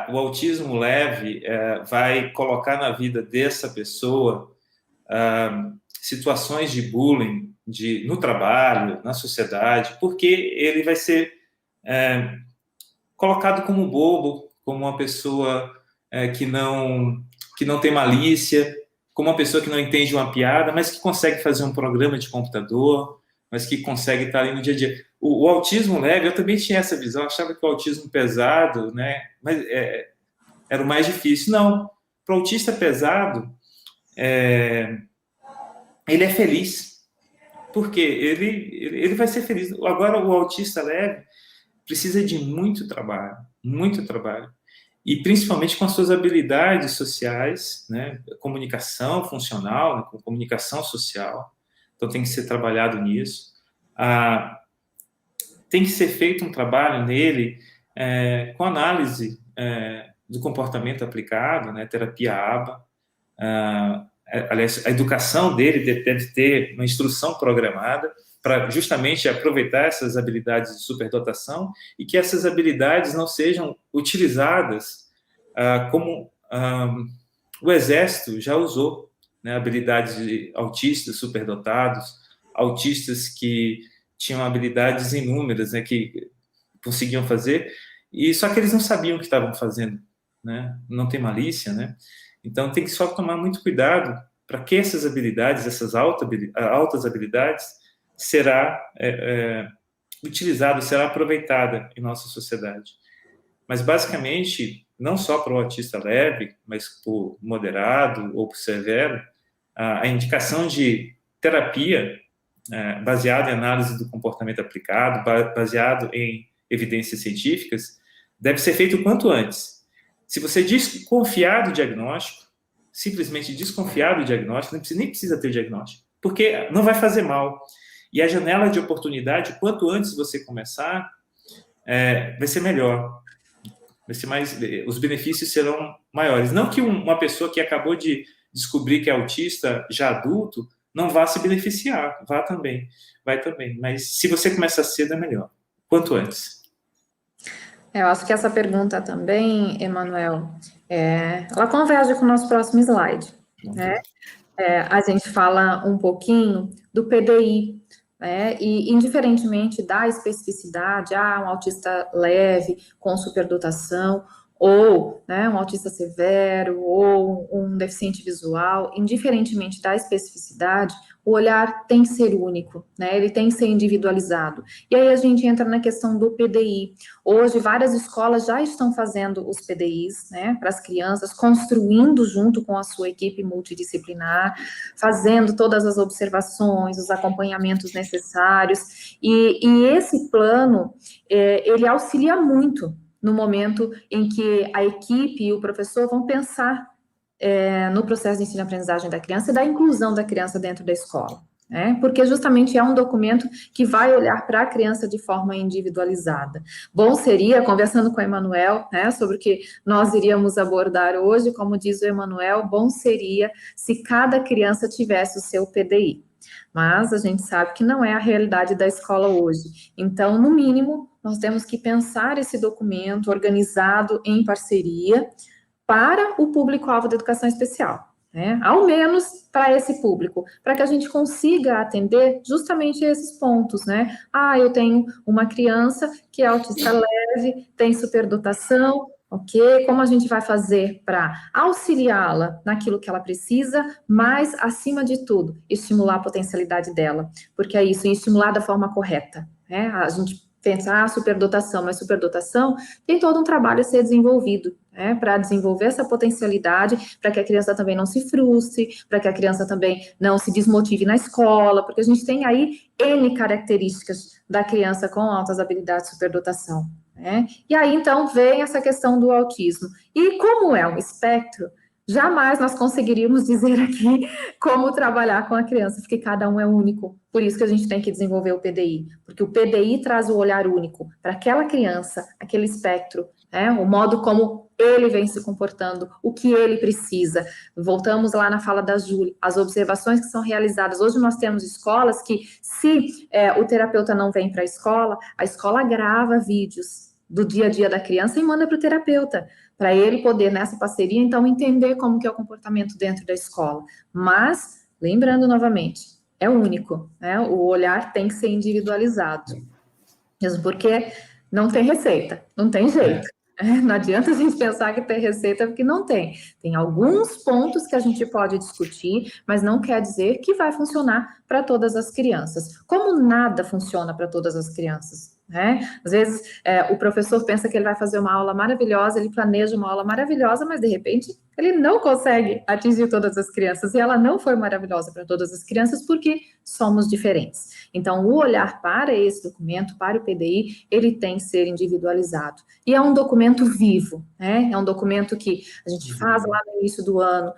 O autismo leve vai colocar na vida dessa pessoa situações de bullying no trabalho, na sociedade, porque ele vai ser colocado como bobo, como uma pessoa que não tem malícia, como uma pessoa que não entende uma piada, mas que consegue fazer um programa de computador, mas que consegue estar ali no dia a dia. O autismo leve, eu também tinha essa visão, achava que o autismo pesado, né, mas era o mais difícil. Não, para o autista pesado, ele é feliz, porque ele vai ser feliz. Agora, o autista leve precisa de muito trabalho, e principalmente com as suas habilidades sociais, né, comunicação funcional, né, comunicação social, então tem que ser trabalhado nisso. Tem que ser feito um trabalho nele com análise do comportamento aplicado, né, terapia ABA. Aliás, a educação dele deve ter uma instrução programada para justamente aproveitar essas habilidades de superdotação e que essas habilidades não sejam utilizadas como o Exército já usou, né, habilidades de autistas superdotados, autistas que tinham habilidades inúmeras, né, que conseguiam fazer, e só que eles não sabiam o que estavam fazendo, né? Não tem malícia, né? Então tem que só tomar muito cuidado para que essas habilidades, essas altas habilidades, será utilizada, será aproveitada em nossa sociedade. Mas basicamente, não só para o autista leve, mas para o moderado ou para o severo, a indicação de terapia baseada em análise do comportamento aplicado, baseado em evidências científicas, deve ser feito o quanto antes. Se você desconfiar do diagnóstico, simplesmente desconfiar do diagnóstico, nem precisa ter diagnóstico, porque não vai fazer mal. E a janela de oportunidade, quanto antes você começar, vai ser melhor. Vai ser os benefícios serão maiores. Não que uma pessoa que acabou de descobrir que é autista, já adulto, não vá se beneficiar, vai também. Mas se você começar cedo, é melhor. Quanto antes. Eu acho que essa pergunta também, Emanuel, ela converge com o nosso próximo slide, né? A gente fala um pouquinho do PDI, né? E indiferentemente da especificidade, um autista leve, com superdotação, ou né, um autista severo, ou um deficiente visual, indiferentemente da especificidade, o olhar tem que ser único, né? Ele tem que ser individualizado. E aí a gente entra na questão do PDI. Hoje, várias escolas já estão fazendo os PDIs, né, para as crianças, construindo junto com a sua equipe multidisciplinar, fazendo todas as observações, os acompanhamentos necessários. E esse plano, ele auxilia muito no momento em que a equipe e o professor vão pensar no processo de ensino-aprendizagem da criança e da inclusão da criança dentro da escola, né? Porque justamente é um documento que vai olhar para a criança de forma individualizada. Bom seria, conversando com o Emanuel, né, sobre o que nós iríamos abordar hoje, como diz o Emanuel, bom seria se cada criança tivesse o seu PDI. Mas a gente sabe que não é a realidade da escola hoje. Então, no mínimo, nós temos que pensar esse documento organizado em parceria para o público-alvo da educação especial, né? Ao menos para esse público, para que a gente consiga atender justamente esses pontos, né? Eu tenho uma criança que é autista leve, tem superdotação, ok? Como a gente vai fazer para auxiliá-la naquilo que ela precisa, mas, acima de tudo, estimular a potencialidade dela, porque é isso, estimular da forma correta, né? A gente pensa, superdotação, mas superdotação tem todo um trabalho a ser desenvolvido, né, para desenvolver essa potencialidade, para que a criança também não se frustre, para que a criança também não se desmotive na escola, porque a gente tem aí N características da criança com altas habilidades de superdotação, né? E aí, então, vem essa questão do autismo. E como é um espectro, jamais nós conseguiríamos dizer aqui como trabalhar com a criança, porque cada um é único. Por isso que a gente tem que desenvolver o PDI, porque o PDI traz o olhar único para aquela criança, aquele espectro, né? O modo como ele vem se comportando, o que ele precisa. Voltamos lá na fala da Júlia, as observações que são realizadas. Hoje nós temos escolas que, se o terapeuta não vem para a escola grava vídeos do dia a dia da criança e manda para o terapeuta, para ele poder, nessa parceria, então, entender como que é o comportamento dentro da escola. Mas, lembrando novamente, é único, né? O olhar tem que ser individualizado. Mesmo porque não tem receita, não tem jeito. Não adianta a gente pensar que tem receita, porque não tem. Tem alguns pontos que a gente pode discutir, mas não quer dizer que vai funcionar para todas as crianças. Como nada funciona para todas as crianças, né? Às vezes o professor pensa que ele vai fazer uma aula maravilhosa, ele planeja uma aula maravilhosa, mas de repente ele não consegue atingir todas as crianças, e ela não foi maravilhosa para todas as crianças, porque somos diferentes. Então, o olhar para esse documento, para o PDI, ele tem que ser individualizado. E é um documento vivo, né? É um documento que a gente faz lá no início do ano,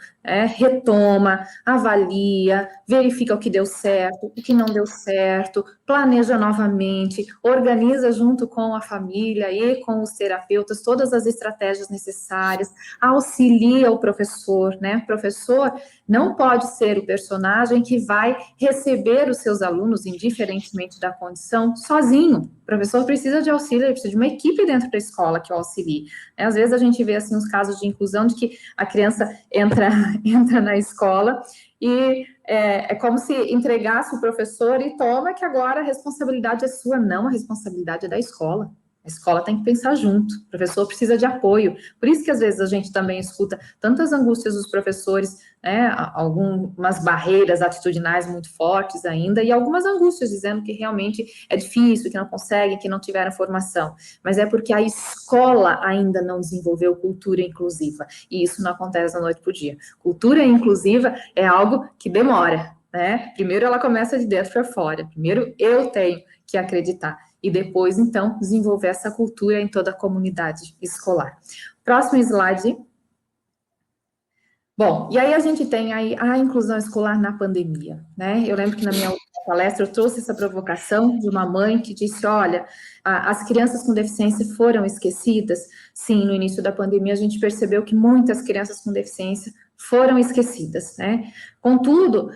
retoma, avalia, verifica o que deu certo, o que não deu certo, planeja novamente, organiza junto com a família e com os terapeutas todas as estratégias necessárias, auxilia o professor, né? O professor não pode ser o personagem que vai receber os seus alunos, indiferentemente da condição, sozinho. O professor precisa de auxílio, ele precisa de uma equipe dentro da escola que o auxilie. Às vezes a gente vê assim, os casos de inclusão, de que a criança entra na escola e é como se entregasse o professor e toma que agora a responsabilidade é sua. Não, a responsabilidade é da escola. A escola tem que pensar junto, o professor precisa de apoio. Por isso que às vezes a gente também escuta tantas angústias dos professores, né, algumas barreiras atitudinais muito fortes ainda, e algumas angústias dizendo que realmente é difícil, que não conseguem, que não tiveram formação. Mas é porque a escola ainda não desenvolveu cultura inclusiva, e isso não acontece da noite para o dia. Cultura inclusiva é algo que demora, né? Primeiro ela começa de dentro para fora, primeiro eu tenho que acreditar, e depois, então, desenvolver essa cultura em toda a comunidade escolar. Próximo slide. Bom, e aí a gente tem aí a inclusão escolar na pandemia, né? Eu lembro que na minha última palestra eu trouxe essa provocação de uma mãe que disse, olha, as crianças com deficiência foram esquecidas. Sim, no início da pandemia a gente percebeu que muitas crianças com deficiência foram esquecidas, né? Contudo,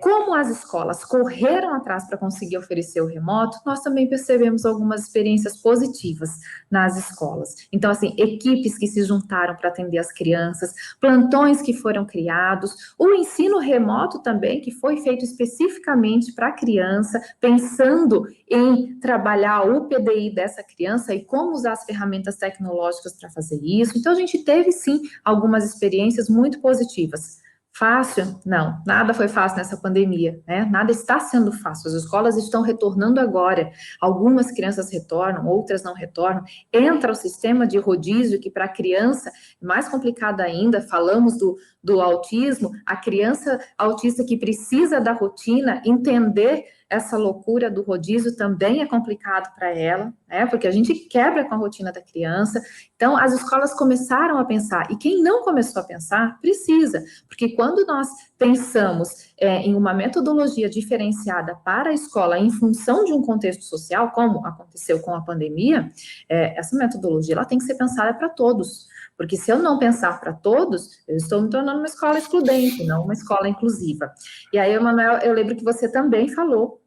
como as escolas correram atrás para conseguir oferecer o remoto, nós também percebemos algumas experiências positivas nas escolas. Então, assim, equipes que se juntaram para atender as crianças, plantões que foram criados, o ensino remoto também, que foi feito especificamente para a criança, pensando em trabalhar o PDI dessa criança e como usar as ferramentas tecnológicas para fazer isso. Então, a gente teve, sim, algumas experiências muito positivas. Fácil? Não, nada foi fácil nessa pandemia, né? Nada está sendo fácil, as escolas estão retornando agora, algumas crianças retornam, outras não retornam, entra o sistema de rodízio, que para a criança é mais complicado ainda, falamos do autismo, a criança autista que precisa da rotina, entender essa loucura do rodízio também é complicado para ela, né? Porque a gente quebra com a rotina da criança. Então, as escolas começaram a pensar, e quem não começou a pensar, precisa, porque quando nós pensamos em uma metodologia diferenciada para a escola em função de um contexto social, como aconteceu com a pandemia, essa metodologia ela tem que ser pensada para todos. Porque se eu não pensar para todos, eu estou me tornando uma escola excludente, não uma escola inclusiva. E aí, Emanuel, eu lembro que você também falou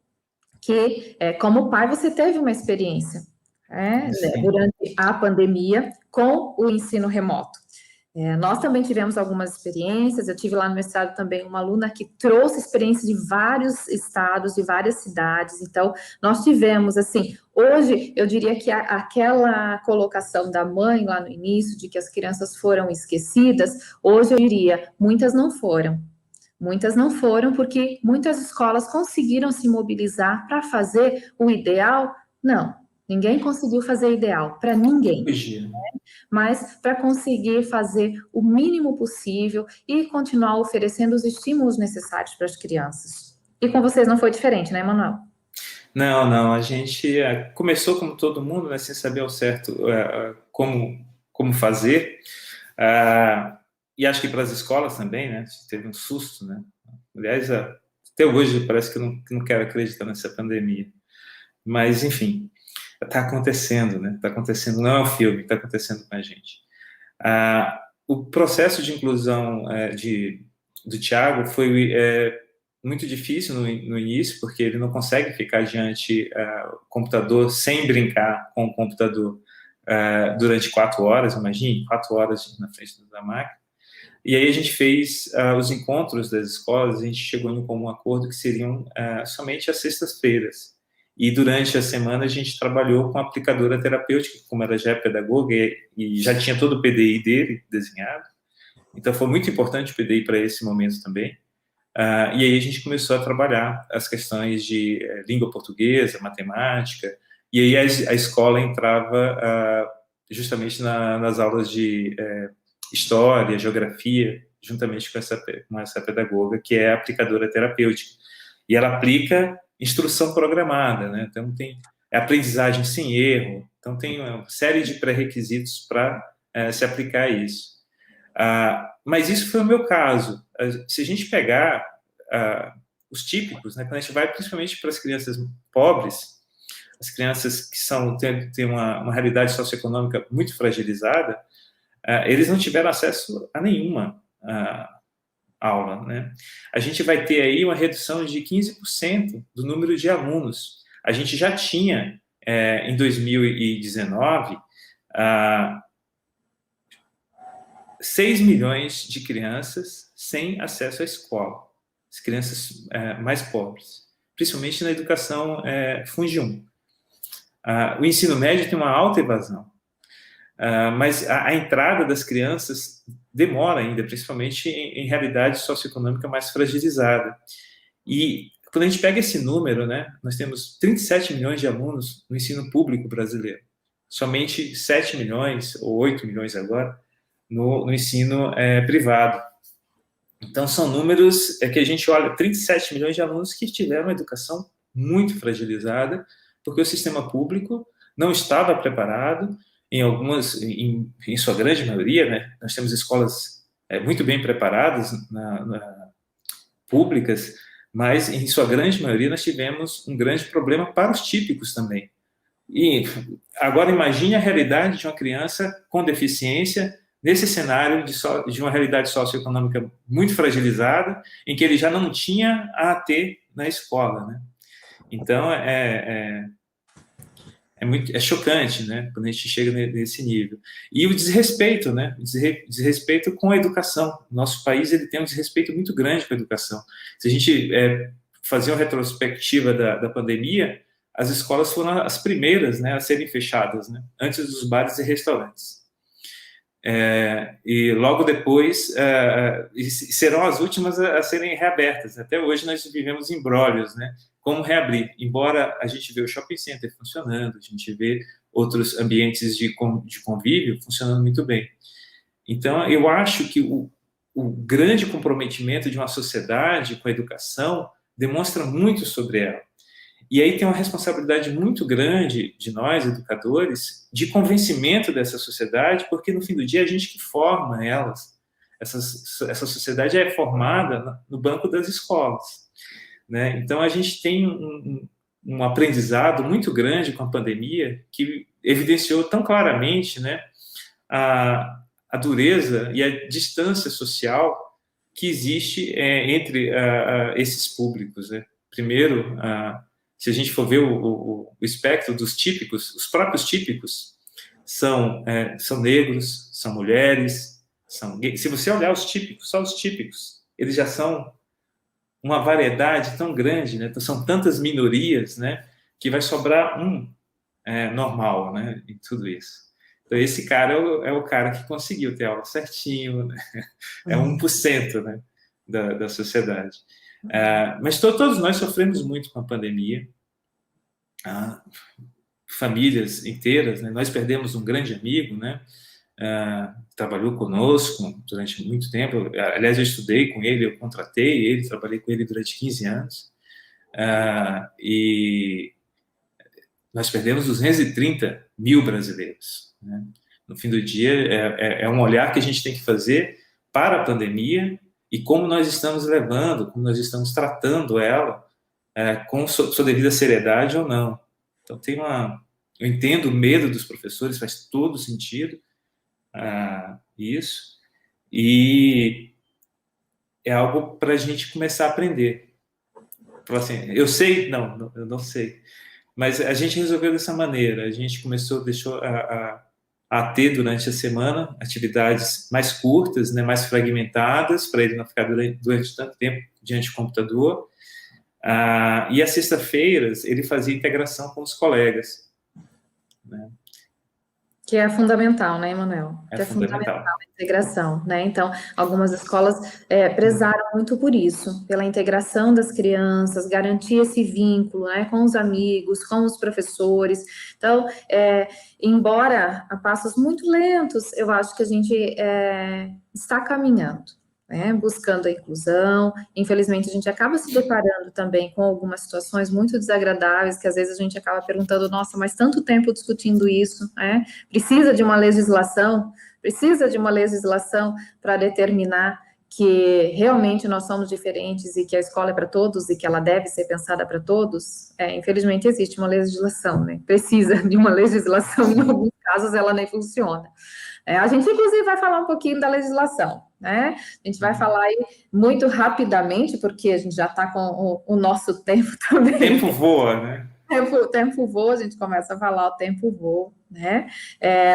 que, como pai, você teve uma experiência durante a pandemia com o ensino remoto. Nós também tivemos algumas experiências, eu tive lá no mestrado também uma aluna que trouxe experiência de vários estados, de várias cidades, então nós tivemos, assim, hoje eu diria que aquela colocação da mãe lá no início, de que as crianças foram esquecidas, hoje eu diria, muitas não foram. Muitas não foram porque muitas escolas conseguiram se mobilizar para fazer o ideal? Não. Ninguém conseguiu fazer ideal, para ninguém. Hoje, Mas para conseguir fazer o mínimo possível e continuar oferecendo os estímulos necessários para as crianças. E com vocês não foi diferente, né, Manuel? não, a gente começou como todo mundo, né, sem saber ao certo como fazer, e acho que para as escolas também, né, teve um susto, né, aliás, até hoje parece que eu não quero acreditar nessa pandemia, mas enfim, está acontecendo, né, está acontecendo, não é um filme, está acontecendo com a gente. O processo de inclusão do Thiago foi muito difícil no início, porque ele não consegue ficar diante do computador sem brincar com o computador durante 4 horas, imagine, 4 horas na frente da máquina. E aí a gente fez os encontros das escolas, a gente chegou em um comum acordo que seriam somente às sextas-feiras. E durante a semana a gente trabalhou com a aplicadora terapêutica, como ela já é pedagoga e já tinha todo o PDI dele desenhado. Então foi muito importante o PDI para esse momento também. E aí a gente começou a trabalhar as questões de língua portuguesa, matemática, e aí a escola entrava justamente nas aulas de história, geografia, juntamente com essa pedagoga, que é a aplicadora terapêutica. E ela aplica instrução programada, né? Então tem aprendizagem sem erro, então tem uma série de pré-requisitos para se aplicar a isso. Mas isso foi o meu caso. Se a gente pegar os típicos, né, quando a gente vai principalmente para as crianças pobres, as crianças que têm uma realidade socioeconômica muito fragilizada, eles não tiveram acesso a nenhuma aula, né? A gente vai ter aí uma redução de 15% do número de alunos. A gente já tinha, em 2019, 6 milhões de crianças sem acesso à escola, as crianças mais pobres, principalmente na educação Fungi 1. O ensino médio tem uma alta evasão, mas a entrada das crianças demora ainda, principalmente em realidade socioeconômica mais fragilizada. E quando a gente pega esse número, né, nós temos 37 milhões de alunos no ensino público brasileiro, somente 7 milhões, ou 8 milhões agora, no ensino privado. Então, são números que a gente olha, 37 milhões de alunos que tiveram uma educação muito fragilizada, porque o sistema público não estava preparado, em sua grande maioria, né, nós temos escolas muito bem preparadas, públicas, mas em sua grande maioria nós tivemos um grande problema para os típicos também. E agora imagine a realidade de uma criança com deficiência nesse cenário de uma realidade socioeconômica muito fragilizada, em que ele já não tinha AT na escola, né? Então, é chocante, né, quando a gente chega nesse nível. E o desrespeito, né, desrespeito com a educação. Nosso país ele tem um desrespeito muito grande com a educação. Se a gente fazer uma retrospectiva da pandemia, as escolas foram as primeiras, né, a serem fechadas, né, antes dos bares e restaurantes. E logo depois serão as últimas a serem reabertas. Até hoje nós vivemos imbróglios, né? Como reabrir? Embora a gente vê o shopping center funcionando, a gente vê outros ambientes de convívio funcionando muito bem. Então, eu acho que o grande comprometimento de uma sociedade com a educação demonstra muito sobre ela. E aí tem uma responsabilidade muito grande de nós, educadores, de convencimento dessa sociedade, porque no fim do dia é a gente que forma elas. Essa sociedade é formada no banco das escolas, né? Então a gente tem um aprendizado muito grande com a pandemia que evidenciou tão claramente, né, a dureza e a distância social que existe entre esses públicos, né? Primeiro, se a gente for ver o espectro dos típicos, os próprios típicos são negros, são mulheres, são gays. Se você olhar os típicos, só os típicos, eles já são uma variedade tão grande, né? Então, são tantas minorias, né, que vai sobrar um normal, né, em tudo isso. Então, esse cara é o cara que conseguiu ter aula certinho, né? É 1%, né, da sociedade. Mas todos nós sofremos muito com a pandemia. famílias inteiras, né? Nós perdemos um grande amigo, né? Trabalhou conosco durante muito tempo. Aliás, eu estudei com ele, eu contratei ele, trabalhei com ele durante 15 anos. E nós perdemos 230 mil brasileiros, né? No fim do dia, é um olhar que a gente tem que fazer para a pandemia e como nós estamos levando, como nós estamos tratando ela, com sua devida seriedade ou não. Então, eu entendo o medo dos professores, faz todo sentido isso, e é algo para a gente começar a aprender. Assim, eu sei? Não, eu não sei. Mas a gente resolveu dessa maneira, a gente deixou a ter durante a semana atividades mais curtas, né, mais fragmentadas, para ele não ficar durante tanto tempo diante do computador. E às sextas-feiras ele fazia integração com os colegas, né? Que é fundamental, né, Emanuel? É que fundamental. A integração, né? Então, algumas escolas prezaram muito por isso, pela integração das crianças, garantir esse vínculo, né, com os amigos, com os professores. Então, embora a passos muito lentos, eu acho que a gente está caminhando, né, buscando a inclusão. Infelizmente, a gente acaba se deparando também com algumas situações muito desagradáveis, que às vezes a gente acaba perguntando, nossa, mas tanto tempo discutindo isso, né? Precisa de uma legislação para determinar que realmente nós somos diferentes e que a escola é para todos e que ela deve ser pensada para todos. Infelizmente, existe uma legislação, né? Precisa de uma legislação, em alguns casos ela nem funciona. A gente, inclusive, vai falar um pouquinho da legislação, né? A gente vai falar aí muito rapidamente, porque a gente já está com o nosso tempo também. O tempo voa, né? O tempo voa, a gente começa a falar o tempo voa, né?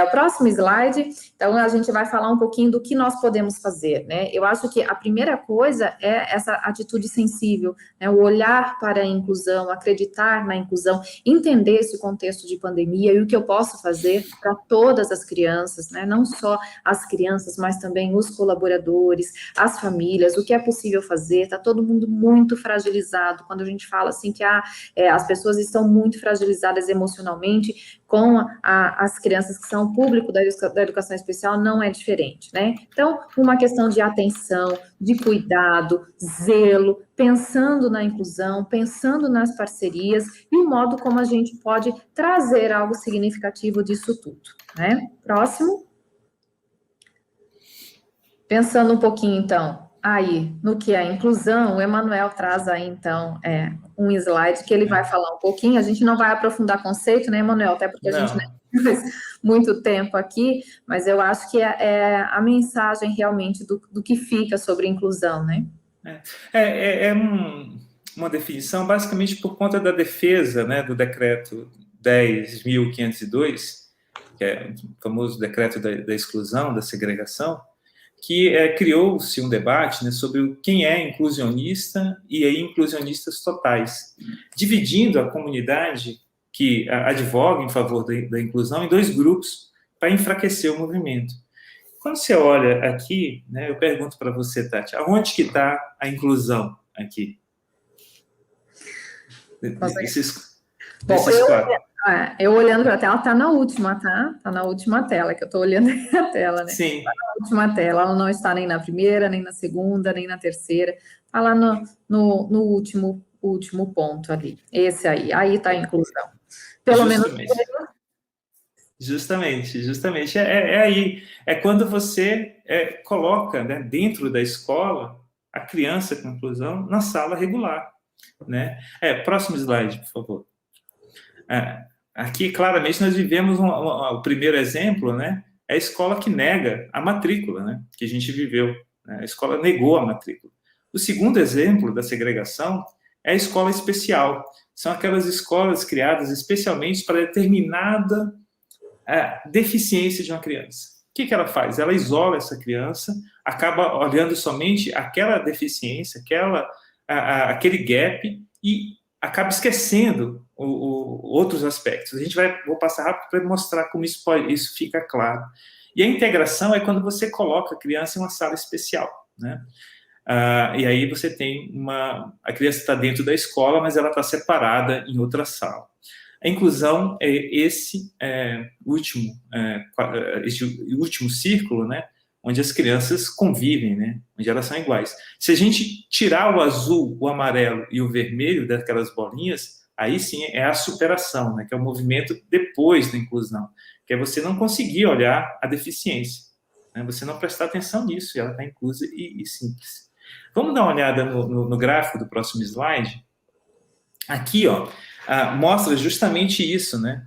O próximo slide, então a gente vai falar um pouquinho do que nós podemos fazer, né? Eu acho que a primeira coisa é essa atitude sensível, né? O olhar para a inclusão, acreditar na inclusão, entender esse contexto de pandemia e o que eu posso fazer para todas as crianças, né? Não só as crianças, mas também os colaboradores, as famílias, o que é possível fazer. Está todo mundo muito fragilizado. Quando a gente fala assim que as pessoas estão muito fragilizadas emocionalmente, com as crianças que são público da educação especial, não é diferente, né? Então, uma questão de atenção, de cuidado, zelo, pensando na inclusão, pensando nas parcerias e o modo como a gente pode trazer algo significativo disso tudo, né? Próximo. Pensando um pouquinho, então, aí, no que é a inclusão, o Emanuel traz aí, então, um slide que ele vai falar um pouquinho. A gente não vai aprofundar conceito, né, Emanuel? Até porque a gente não faz muito tempo aqui, mas eu acho que é a mensagem realmente do que fica sobre inclusão, né? Uma definição, basicamente, por conta da defesa, né, do decreto 10.502, que é o famoso decreto da exclusão, da segregação, que criou-se um debate, né, sobre quem é inclusionista e aí inclusionistas totais, dividindo a comunidade que advoga em favor da inclusão em dois grupos para enfraquecer o movimento. Quando você olha aqui, né, eu pergunto para você, Tati, aonde que está a inclusão aqui? Desses quatro. Eu olhando para a tela, está na última, tá? Está na última tela, que eu estou olhando a tela, né? Sim. Está na última tela, ela não está nem na primeira, nem na segunda, nem na terceira. Está lá no último ponto ali. Esse aí está a inclusão. Pelo menos... Justamente. Aí. É quando você coloca, né, dentro da escola a criança com inclusão na sala regular, né? Próximo slide, por favor. Aqui, claramente, nós vivemos o primeiro exemplo, né? É a escola que nega a matrícula, né? Que a gente viveu. Né? A escola negou a matrícula. O segundo exemplo da segregação é a escola especial. São aquelas escolas criadas especialmente para determinada deficiência de uma criança. O que ela faz? Ela isola essa criança, acaba olhando somente aquela deficiência, aquele gap e acaba esquecendo outros aspectos. Vou passar rápido para mostrar como isso fica claro. E a integração é quando você coloca a criança em uma sala especial, né? E aí você tem a criança está dentro da escola, mas ela está separada em outra sala. a inclusão é esse último círculo, né, onde as crianças convivem, né, onde elas são iguais. Se a gente tirar o azul, o amarelo e o vermelho daquelas bolinhas, aí sim é a superação, né, que é o movimento depois da inclusão, que é você não conseguir olhar a deficiência, né, você não prestar atenção nisso, e ela está inclusa e simples. Vamos dar uma olhada no gráfico do próximo slide. Aqui, ó, mostra justamente isso, né?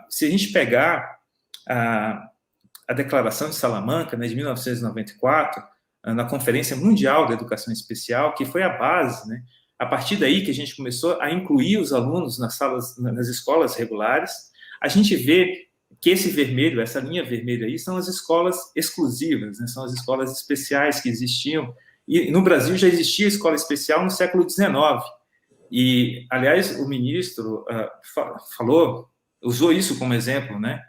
Se a gente pegar a Declaração de Salamanca, né, de 1994, na Conferência Mundial da Educação Especial, que foi a base, né? A partir daí que a gente começou a incluir os alunos nas escolas regulares, a gente vê que esse vermelho, essa linha vermelha aí, são as escolas exclusivas, né? São as escolas especiais que existiam. E no Brasil já existia escola especial no século XIX. E, aliás, o ministro usou isso como exemplo, né?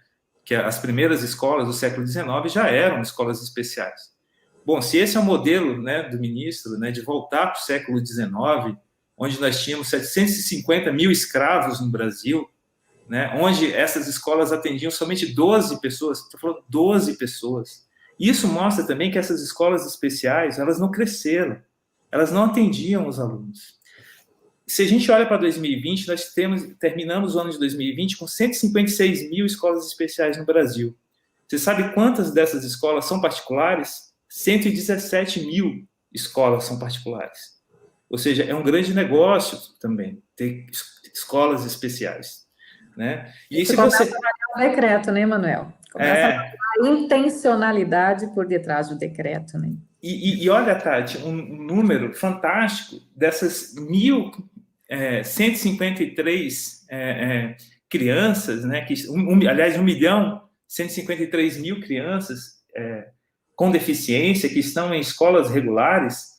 Que as primeiras escolas do século XIX já eram escolas especiais. Bom, se esse é o modelo, né, do ministro, né, de voltar para o século XIX, onde nós tínhamos 750 mil escravos no Brasil, né, onde essas escolas atendiam somente 12 pessoas, estou falando 12 pessoas. Isso mostra também que essas escolas especiais, elas não cresceram, elas não atendiam os alunos. Se a gente olha para 2020, nós terminamos o ano de 2020 com 156 mil escolas especiais no Brasil. Você sabe quantas dessas escolas são particulares? 117 mil escolas são particulares. Ou seja, é um grande negócio também ter escolas especiais, né? E isso começa a variar o decreto, né, Manuel? Começa a intencionalidade por detrás do decreto, né? E olha, Tati, um número fantástico dessas 1.153 crianças, né? Aliás, 1.153.000 crianças com deficiência que estão em escolas regulares,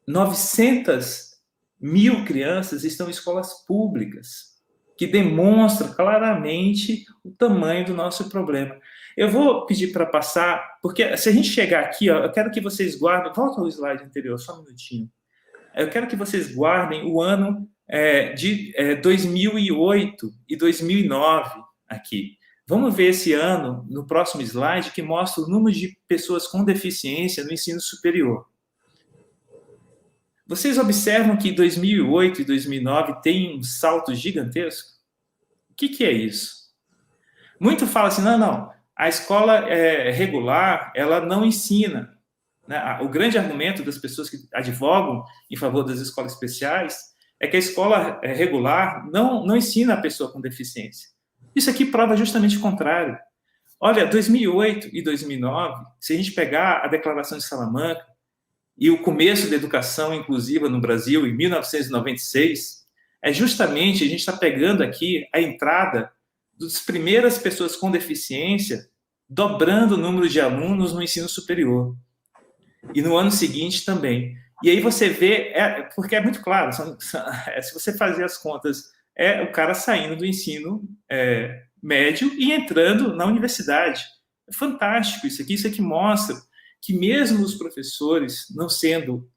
900.000 crianças estão em escolas públicas, que demonstra claramente o tamanho do nosso problema. Eu vou pedir para passar, porque se a gente chegar aqui, ó, eu quero que vocês guardem, volta ao slide anterior, só um minutinho. Eu quero que vocês guardem o ano de 2008 e 2009 aqui. Vamos ver esse ano, no próximo slide, que mostra o número de pessoas com deficiência no ensino superior. Vocês observam que 2008 e 2009 tem um salto gigantesco? O que é isso? Muito fala assim, não, a escola regular, ela não ensina. Né? O grande argumento das pessoas que advogam em favor das escolas especiais é que a escola regular não ensina a pessoa com deficiência. Isso aqui prova justamente o contrário. Olha, 2008 e 2009, se a gente pegar a Declaração de Salamanca e o começo da educação inclusiva no Brasil, em 1996, justamente a gente está pegando aqui a entrada das primeiras pessoas com deficiência, dobrando o número de alunos no ensino superior. E no ano seguinte também. E aí você vê, porque é muito claro, se você fazer as contas, o cara saindo do ensino médio e entrando na universidade. É fantástico isso aqui mostra que mesmo os professores não sendo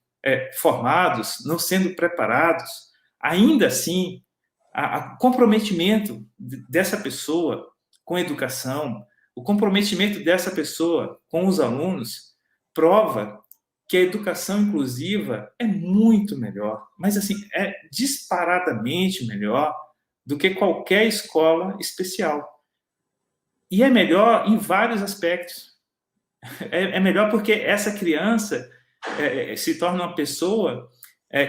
formados, não sendo preparados, ainda assim, o comprometimento dessa pessoa com a educação, o comprometimento dessa pessoa com os alunos, prova que a educação inclusiva é muito melhor, mas assim, é disparadamente melhor do que qualquer escola especial. E é melhor em vários aspectos. É melhor porque essa criança se torna uma pessoa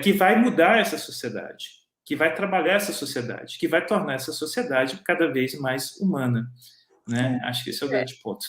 que vai mudar essa sociedade, que vai trabalhar essa sociedade, que vai tornar essa sociedade cada vez mais humana. Né? Acho que esse é o grande ponto.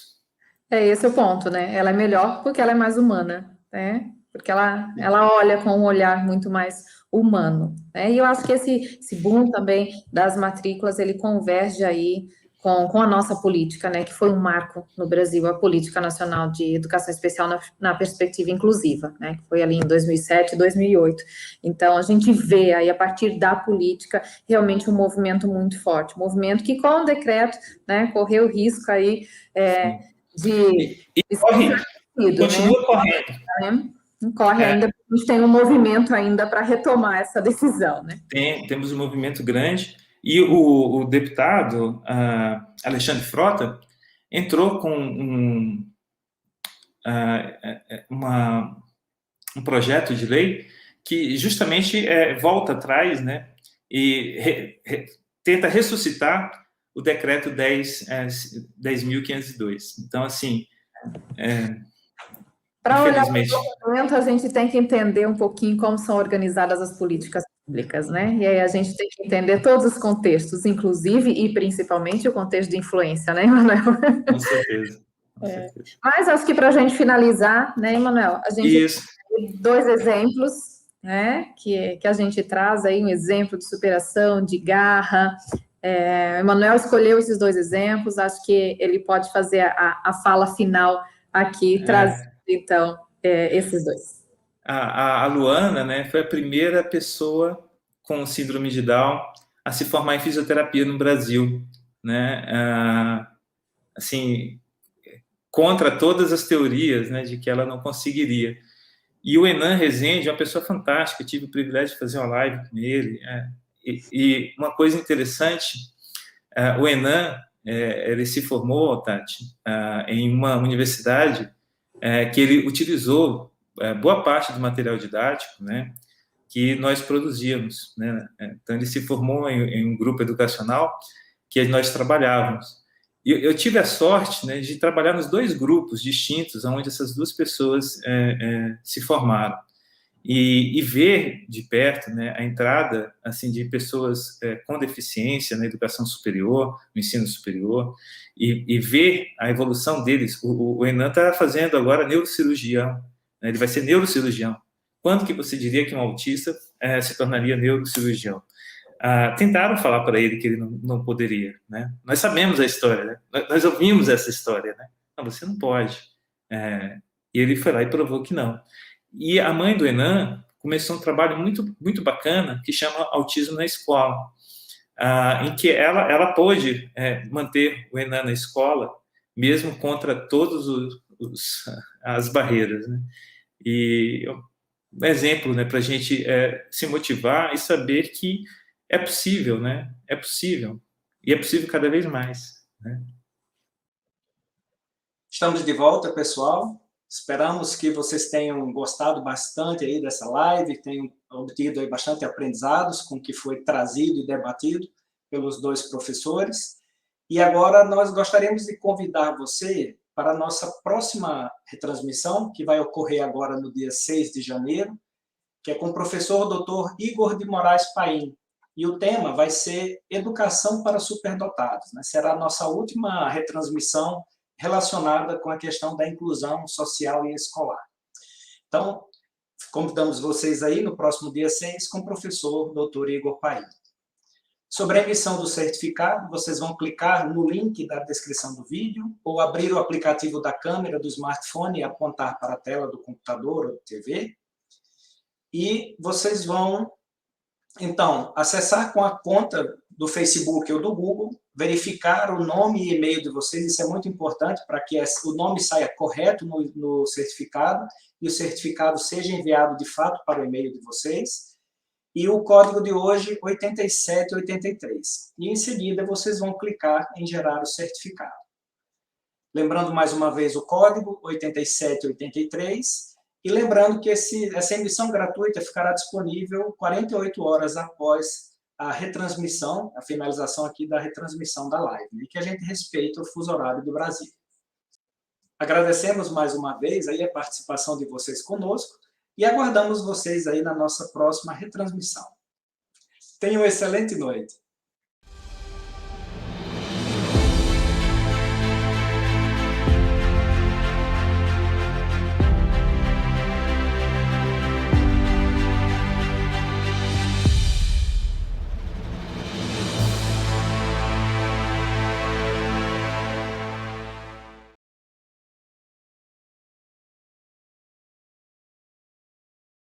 Esse é o ponto, né? Ela é melhor porque ela é mais humana, né? Porque ela olha com um olhar muito mais humano, né? E eu acho que esse boom também das matrículas, ele converge aí com a nossa política, né? Que foi um marco no Brasil, a Política Nacional de Educação Especial na Perspectiva Inclusiva, né? Que foi ali em 2007 e 2008. Então, a gente vê aí, a partir da política, realmente um movimento muito forte. Um movimento que, com o decreto, né? Correu o risco aí continua correndo. Né? Corre ainda, a gente tem um movimento ainda para retomar essa decisão, né? Temos um movimento grande, E o deputado Alexandre Frota entrou com um projeto de lei que justamente volta atrás, né, e tenta ressuscitar o decreto 10.502. Então, assim, para olhar para infelizmente... o documento, a gente tem que entender um pouquinho como são organizadas as políticas públicas, né? E aí a gente tem que entender todos os contextos, inclusive e principalmente o contexto de influência, né, Emanuel? Com certeza. Com certeza. Mas acho que para a gente finalizar, né, Emanuel, a gente tem 2 exemplos, né, que a gente traz aí, um exemplo de superação, de garra. Emanuel escolheu esses 2 exemplos, acho que ele pode fazer a fala final aqui, trazendo, então, esses 2. A Luana, né, foi a primeira pessoa com síndrome de Down a se formar em fisioterapia no Brasil, né, assim, contra todas as teorias, né, de que ela não conseguiria. E o Enan Rezende é uma pessoa fantástica, eu tive o privilégio de fazer uma live com ele, e uma coisa interessante, o Enan, ele se formou, Tati, em uma universidade que ele utilizou boa parte do material didático, né, que nós produzíamos, né? Então, ele se formou em um grupo educacional que nós trabalhávamos. E eu tive a sorte, né, de trabalhar nos 2 grupos distintos, onde essas 2 pessoas se formaram. E ver de perto, né, a entrada assim, de pessoas com deficiência na educação superior, no ensino superior, e ver a evolução deles. O Enan está fazendo agora neurocirurgião, né, ele vai ser neurocirurgião. Quando que você diria que um autista se tornaria neurocirurgião? Tentaram falar para ele que ele não poderia, né? Nós sabemos a história, né? Nós ouvimos essa história, né? Não, você não pode. E ele foi lá e provou que não. E a mãe do Enan começou um trabalho muito, muito bacana que chama Autismo na Escola, em que ela pôde manter o Enan na escola, mesmo contra todas as barreiras, né? E um exemplo, né, para a gente se motivar e saber que é possível, né? É possível. E é possível cada vez mais, né? Estamos de volta, pessoal. Esperamos que vocês tenham gostado bastante aí dessa live, tenham obtido aí bastante aprendizados com o que foi trazido e debatido pelos 2 professores. E agora nós gostaríamos de convidar você para a nossa próxima retransmissão, que vai ocorrer agora no dia 6 de janeiro, que é com o professor Dr. Igor de Moraes Paim. E o tema vai ser Educação para Superdotados, né? Será a nossa última retransmissão relacionada com a questão da inclusão social e escolar. Então, convidamos vocês aí no próximo dia 6 com o professor Dr. Igor Paim. Sobre a emissão do certificado, vocês vão clicar no link da descrição do vídeo ou abrir o aplicativo da câmera do smartphone e apontar para a tela do computador ou da TV. E vocês vão, então, acessar com a conta do Facebook ou do Google, verificar o nome e e-mail de vocês, isso é muito importante para que o nome saia correto no certificado e o certificado seja enviado de fato para o e-mail de vocês. E o código de hoje, 8783. E em seguida vocês vão clicar em gerar o certificado. Lembrando mais uma vez o código, 8783. E lembrando que essa emissão gratuita ficará disponível 48 horas após a retransmissão, a finalização aqui da retransmissão da live, e que a gente respeita o fuso horário do Brasil. Agradecemos mais uma vez aí a participação de vocês conosco e aguardamos vocês aí na nossa próxima retransmissão. Tenham uma excelente noite.